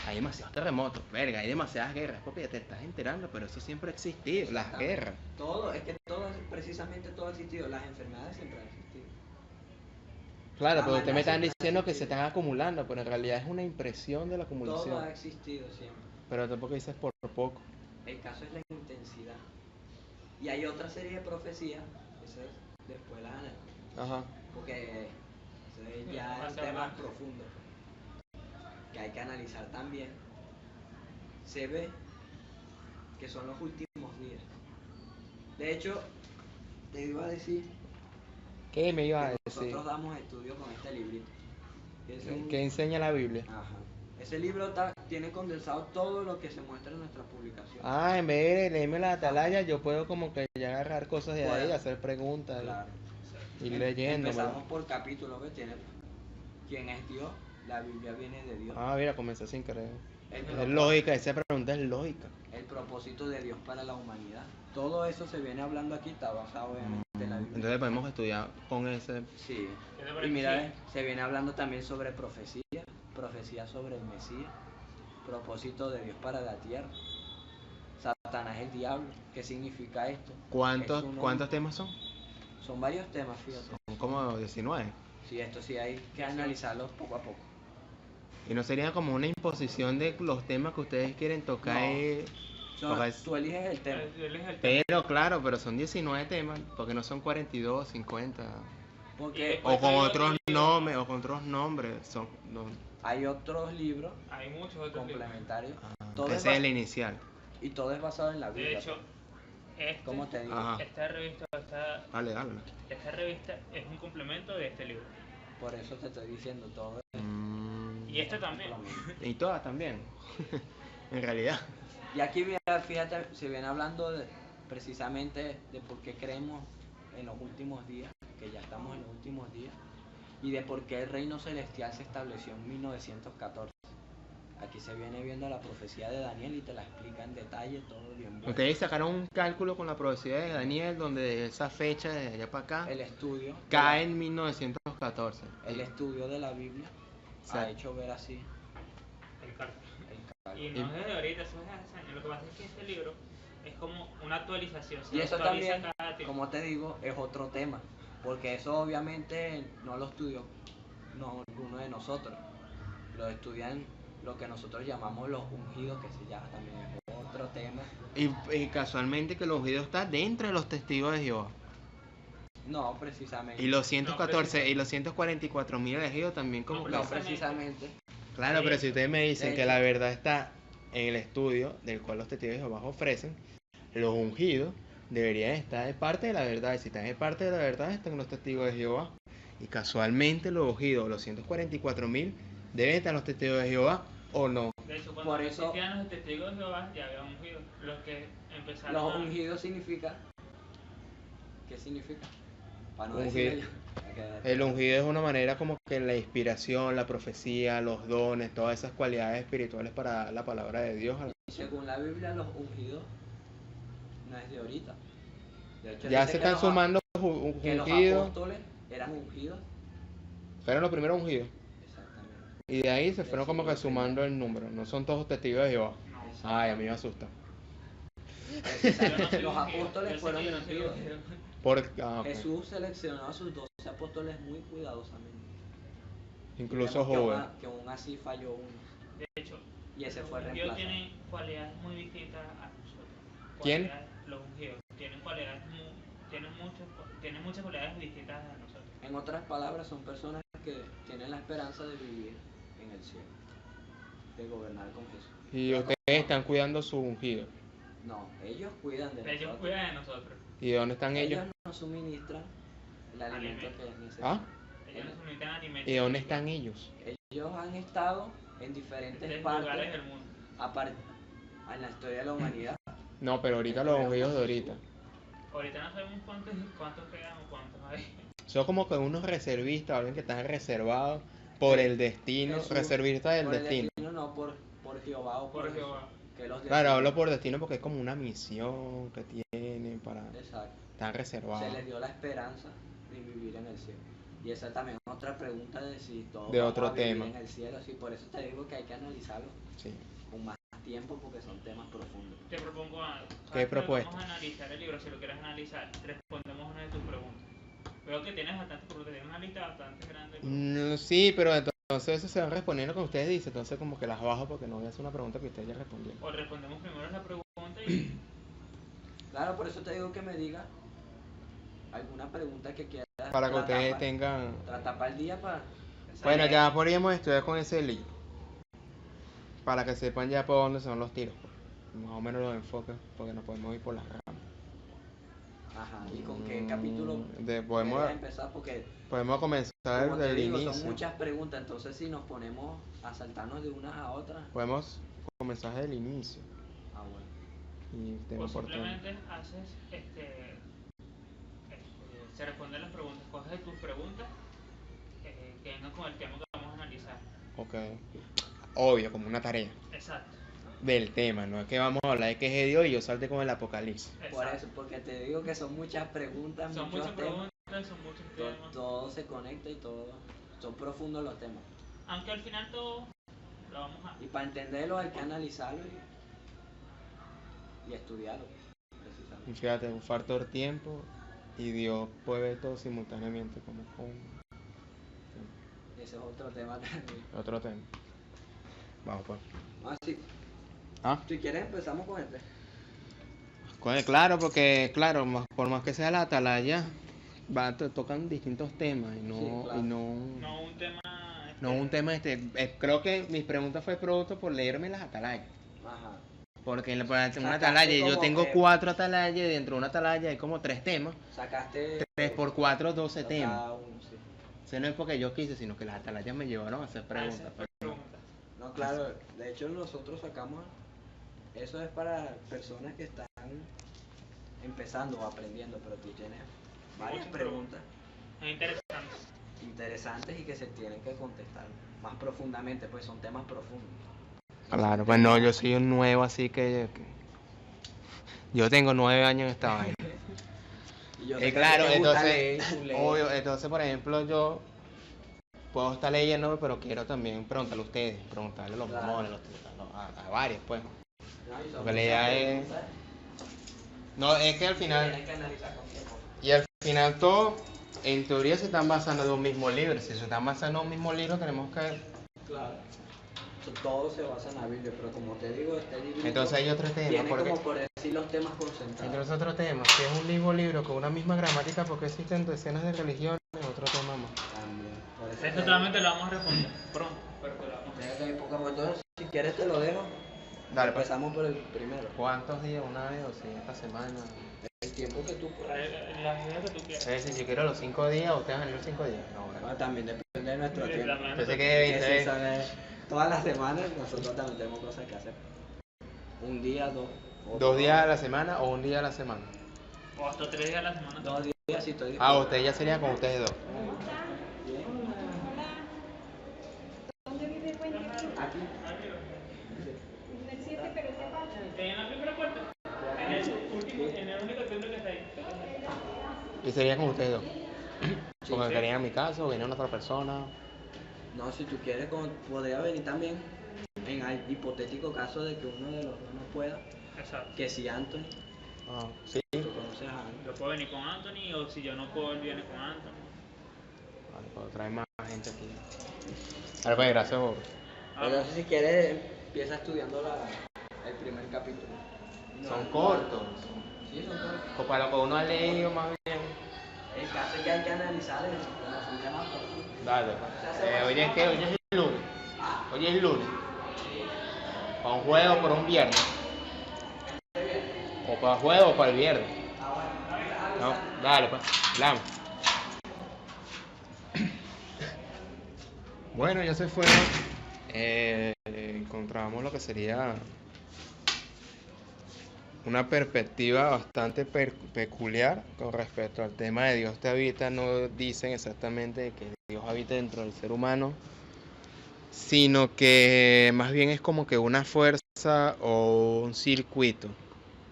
hay demasiados terremotos, verga, hay demasiadas guerras, porque ya te estás enterando, pero eso siempre ha existido, las guerras. Todo, es que todo, precisamente todo ha existido, las enfermedades siempre han existido. Claro, La pero ustedes me maldad están siempre ha diciendo que se existido. están acumulando, pero en realidad es una impresión de la Todo acumulación. ha existido siempre. Pero tampoco dices por poco. El caso es la intensidad. Y hay otra serie de profecías, esa es después las analizamos, Ajá. porque ese ya es un tema profundo que hay que analizar también. Se ve que son los últimos días. De hecho, te iba a decir ¿Qué me iba a que decir? nosotros damos estudio con este librito. Que es un- ¿Qué enseña la Biblia? Ajá. Ese libro tiene condensado todo lo que se muestra en nuestra publicación. En vez de leerme la atalaya, yo puedo como que ya agarrar cosas de ahí, Bueno, hacer preguntas Claro. y ir leyendo. Empezamos por capítulo que tiene quién es Dios. La Biblia viene de Dios. Mira, comencé sin querer. El Es propósito- lógica, esa pregunta es lógica. El propósito de Dios para la humanidad. Todo eso se viene hablando aquí, está basado obviamente en la Biblia. Entonces podemos estudiar con ese. Sí. ¿Qué te Y parece? mira, se viene hablando también sobre profecía sobre el Mesías, propósito de Dios para la tierra. Satanás es el diablo. ¿Qué significa esto? Es un ¿Cuántos hombre. temas son? Son varios temas, fíjate. Son como 19. Sí, esto sí hay que analizarlos poco a poco. Y no sería como una imposición de los temas que ustedes quieren tocar. No. Tú eliges el tema. Él es el tema. Pero claro, pero son 19 temas, porque no son 42, 50. Porque O con hay otros otro libro. nombres, o con otros nombres. hay otros libros Hay muchos otros libros. complementarios. Todo es Ese es el inicial. y todo es basado en la Biblia. De hecho, ¿Cómo te digo? Ajá. esta revista Dale. es un complemento de este libro. Por eso te estoy diciendo todo. Y este también. Y todas también. En realidad. Y aquí, mira, fíjate, se viene hablando precisamente de por qué creemos en los últimos días, que ya estamos en los últimos días, y de por qué el reino celestial se estableció en 1914. Aquí se viene viendo la profecía de Daniel y te la explica en detalle, todo bien bueno. Ustedes sacaron un cálculo con la profecía de Daniel, donde esa fecha de allá para acá El estudio cae en 1914. el estudio de la Biblia ha Exacto. hecho ver así El cálculo. el cálculo. Y no es de ahorita, eso es hace años. Lo que pasa es que este libro es como una actualización. Se Y eso actualiza también, cada tiempo. como te digo, es otro tema, porque eso obviamente no lo estudió ninguno de nosotros, lo estudian lo que nosotros llamamos los ungidos, que se llama también es otro tema. Y casualmente que los videos están dentro de los testigos de Jehová. No, precisamente. Y los 114 y los 144.000 elegidos también como que... No, precisamente. Claro, pero si ustedes me dicen De que hecho. la verdad está en el estudio del cual los testigos de Jehová ofrecen, los ungidos deberían estar de parte de la verdad. Y si están de parte de la verdad, están los testigos de Jehová. Y casualmente los ungidos, los 144.000, deben estar los testigos de Jehová o no. De hecho, cuando Por eso- existían los testigos de Jehová, ya había ungidos. Los que empezaron Los a... ungidos significa. ¿Qué significa? Para no Ungido. decirlo yo. El ungido es una manera como que la inspiración, la profecía, los dones, todas esas cualidades espirituales para dar la palabra de Dios. Según la Biblia, los ungidos no es de ahorita. De hecho, Ya dice se que están los- sumando que los ungidos. apóstoles eran ungidos. Fueron los primeros ungidos. Exactamente. Y de ahí se fueron como que sumando el número. No son todos testigos de Jehová. No. Ay, a mí me asusta. Precisamente, los Yo no soy apóstoles fueron ungido, yo no soy ungidos. ungido. Ok. Jesús seleccionó a sus 12 apóstoles muy cuidadosamente. Incluso Vemos que joven. que aún así falló uno. De hecho, Y ese fue los ungidos reemplazado. tienen cualidades muy distintas a nosotros. ¿Quién? Los ungidos tienen cualidades tienen muchas cualidades distintas a nosotros. En otras palabras, son personas que tienen la esperanza de vivir en el cielo, de gobernar con Jesús. Y Pero ustedes como- están cuidando su ungido. No, ellos cuidan de Ellos nosotros. cuidan de nosotros. ¿Y de dónde están ellos? nos suministran el alimento Alimento. que necesitan. ¿Ah? Ellos nos suministran alimentos. ¿Y de dónde están ellos? Ellos han estado en diferentes De partes lugares del mundo. en la historia de la humanidad. No, pero ahorita los ungidos de ahorita. Ahorita no sabemos cuántos quedan o cuántos hay. Son como que unos reservistas, alguien que están reservados por el destino, Jesús, reservistas del por el destino. no por Jehová o por, Por Jesús, Jehová. que los Claro, designó. hablo por destino porque es como una misión que tienen para... Exacto. Están reservados. Se les dio la esperanza de vivir en el cielo. Y esa también es otra pregunta de si todos De vamos otro a vivir tema. en el cielo. Sí, por eso te digo que hay que analizarlo Sí. con más tiempo porque son temas profundos. Te propongo algo. ¿Qué propuesta? Vamos a analizar el libro, si lo quieres analizar, respondemos una de tus preguntas. Veo que tienes bastantes preguntas, tienes una lista bastante grande. Sí, pero entonces eso se van respondiendo como ustedes dicen, entonces como que las bajo porque no voy a hacer una pregunta que ustedes ya respondieron. O respondemos primero la pregunta y... Claro, por eso te digo que me digas alguna pregunta que quieras Para que tratar ustedes tengan... tratar para el día para... Bueno, ya podríamos estudiar con ese libro. Para que sepan ya por dónde son los tiros. Pues. Más o menos los enfoques, porque no podemos ir por las ramas. Ajá, ¿y con qué capítulo Podemos quieres empezar? Porque, comenzar como te desde el digo, inicio. son muchas preguntas, entonces si nos ponemos a saltarnos de unas a otras... Podemos comenzar desde el inicio. Ah, bueno. Y O tema por tema. simplemente haces, se responden las preguntas, coges tus preguntas que vengan con el tema que vamos a analizar. Ok. Obvio, como una tarea Exacto. del tema. No es que vamos a hablar de qué es de Dios y yo salte con el apocalipsis. Por Exacto. eso, porque te digo que son muchas preguntas, Son muchos muchas temas. preguntas, son muchos Todo, temas. todo se conecta y todo. Son profundos los temas. Aunque al final todo lo vamos a... Y para entenderlo hay que analizarlo y estudiarlo. Y Precisamente. fíjate, un factor tiempo y Dios puede ver todo simultáneamente como con Ese es otro tema también. otro tema. Vamos pues. Así, ¿Ah? si quieres empezamos con este. Claro, porque, claro, por más que sea la atalaya, tocan distintos temas y no, Sí, claro. y no, No un tema. no un tema creo que mi pregunta fue producto por leerme las atalayas. Ajá. Porque en una Sacaste atalaya, yo como tengo que- 4 atalayas y dentro de una atalaya hay como 3 temas. Sacaste 3 por 4, 12 temas. cada uno, sí. Eso no es porque yo quise, sino que las atalayas me llevaron a hacer preguntas. Preguntas. No, claro, de hecho nosotros sacamos, eso es para personas que están empezando o aprendiendo, pero tú tienes varias Muchas preguntas Es interesante. interesantes y que se tienen que contestar más profundamente, pues son temas profundos. Claro, pues no, yo soy un nuevo, así que yo tengo 9 años en esta vaina. Y yo sé que Claro, te gusta entonces, leer, tú lees. obvio, entonces, por ejemplo, yo puedo estar leyendo, pero quiero también preguntarle a ustedes, preguntarle a los Claro. mormones, a varios, pues. No, y son Porque la idea muchas es... preguntas No, es que al que final, tienes que analizar con tiempo. y al final todo, en teoría se están basando en un mismo libro. Si se están basando en un mismo libro, tenemos que... Claro. Todo se basa en la Biblia, pero como te digo, este libro Entonces hay otro tema, tiene porque... como por decir los temas concentrados. Entonces otro tema, si es un mismo libro con una misma gramática, porque existen decenas de religiones, otro tema más. También. Por eso Eso solamente lo vamos a responder pronto. Pero te lo vamos a Deja que hay poca- entonces, si quieres te lo dejo. Dale, pues. Empezamos por el primero. ¿Cuántos días? ¿Una vez o si esta semana? El tiempo que tú puedas. Las ideas que tú quieras. Es decir, si yo quiero los 5 días, ustedes van a ir los 5 días. No, Bueno, bueno. también depende de nuestro Sí, tiempo. también. Yo sé que Que 20, si son, todas las semanas nosotros también tenemos cosas que hacer. Un día, dos. o 2 días a la semana o un día a la semana. O hasta 3 días a la semana. 2 días si estoy Ah, disponible. usted ya sería con ustedes dos. Bien. ¿Dónde vive Wendy? Aquí. En el 7, pero ¿qué pasa? En la primera puerta. En el único templo que está ahí. Y sería con ustedes dos. Sí, Porque sí. querían en mi caso, viene una otra persona. No, si tú quieres, podría venir también en el hipotético caso de que uno de los dos no pueda. Exacto. Que si Anthony, Ah, sí. tú conoces a Anthony. Yo puedo venir con Anthony o si yo no puedo, él viene con Anthony. Vale, puedo traer más gente aquí. Vale, pues gracias por... Pero si quieres, empieza estudiando el primer capítulo. Son cortos. Sí, son cortos. O para lo que uno ha leído más bien. El caso es que hay que analizar como son temas profundos. Dale. Hoy es que hoy es el lunes. Hoy es el lunes. Para un juego o para un viernes. O para juego o para el viernes. No, dale pues. Hablamos. Bueno, ya se fueron. Encontramos lo que sería una perspectiva bastante peculiar con respecto al tema de Dios te habita. No dicen exactamente que Dios habita dentro del ser humano, sino que más bien es como que una fuerza o un circuito,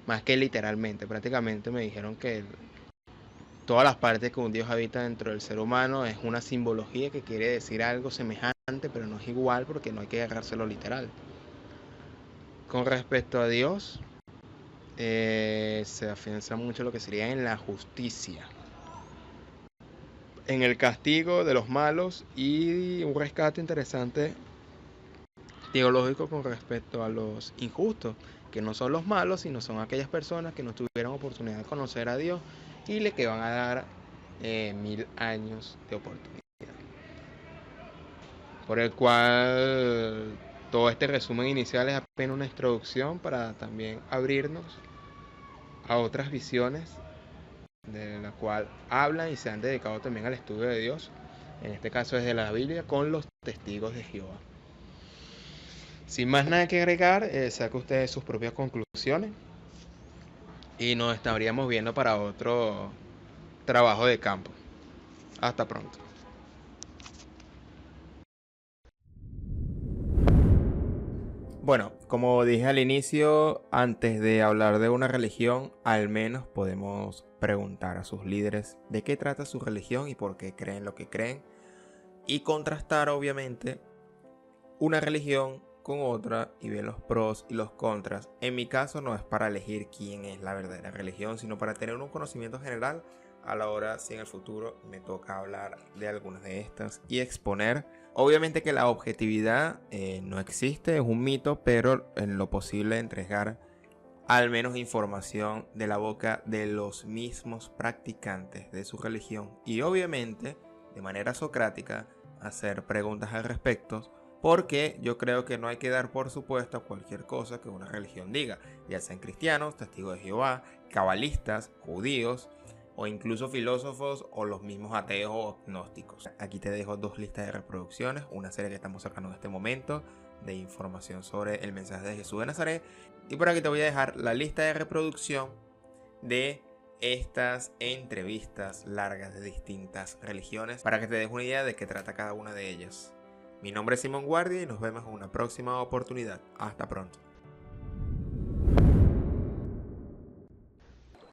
más que literalmente. Prácticamente me dijeron que todas las partes que un Dios habita dentro del ser humano es una simbología que quiere decir algo semejante, pero no es igual porque no hay que agarrárselo literal. Con respecto a Dios, se afianza mucho lo que sería en la justicia, en el castigo de los malos y un rescate interesante teológico con respecto a los injustos, que no son los malos, sino son aquellas personas que no tuvieron oportunidad de conocer a Dios y le que van a dar 1000 años de oportunidad. Por el cual todo este resumen inicial es apenas una introducción para también abrirnos a otras visiones de la cual hablan y se han dedicado también al estudio de Dios, en este caso es de la Biblia, con los testigos de Jehová. Sin más nada que agregar, saque ustedes sus propias conclusiones y nos estaríamos viendo para otro trabajo de campo. Hasta pronto. Bueno, como dije al inicio, antes de hablar de una religión, al menos podemos preguntar a sus líderes de qué trata su religión y por qué creen lo que creen, y contrastar obviamente una religión con otra y ver los pros y los contras. En mi caso no es para elegir quién es la verdadera religión, sino para tener un conocimiento general a la hora si en el futuro me toca hablar de algunas de estas y exponer Obviamente que la objetividad no existe, es un mito, pero en lo posible entregar al menos información de la boca de los mismos practicantes de su religión y obviamente de manera socrática hacer preguntas al respecto, porque yo creo que no hay que dar por supuesto cualquier cosa que una religión diga, ya sean cristianos, testigos de Jehová, cabalistas, judíos o incluso filósofos o los mismos ateos o agnósticos. Aquí te dejo 2 listas de reproducciones, una serie que estamos sacando en este momento de información sobre el mensaje de Jesús de Nazaret, y por aquí te voy a dejar la lista de reproducción de estas entrevistas largas de distintas religiones para que te des una idea de qué trata cada una de ellas. Mi nombre es Simón Guardia y nos vemos en una próxima oportunidad. Hasta pronto.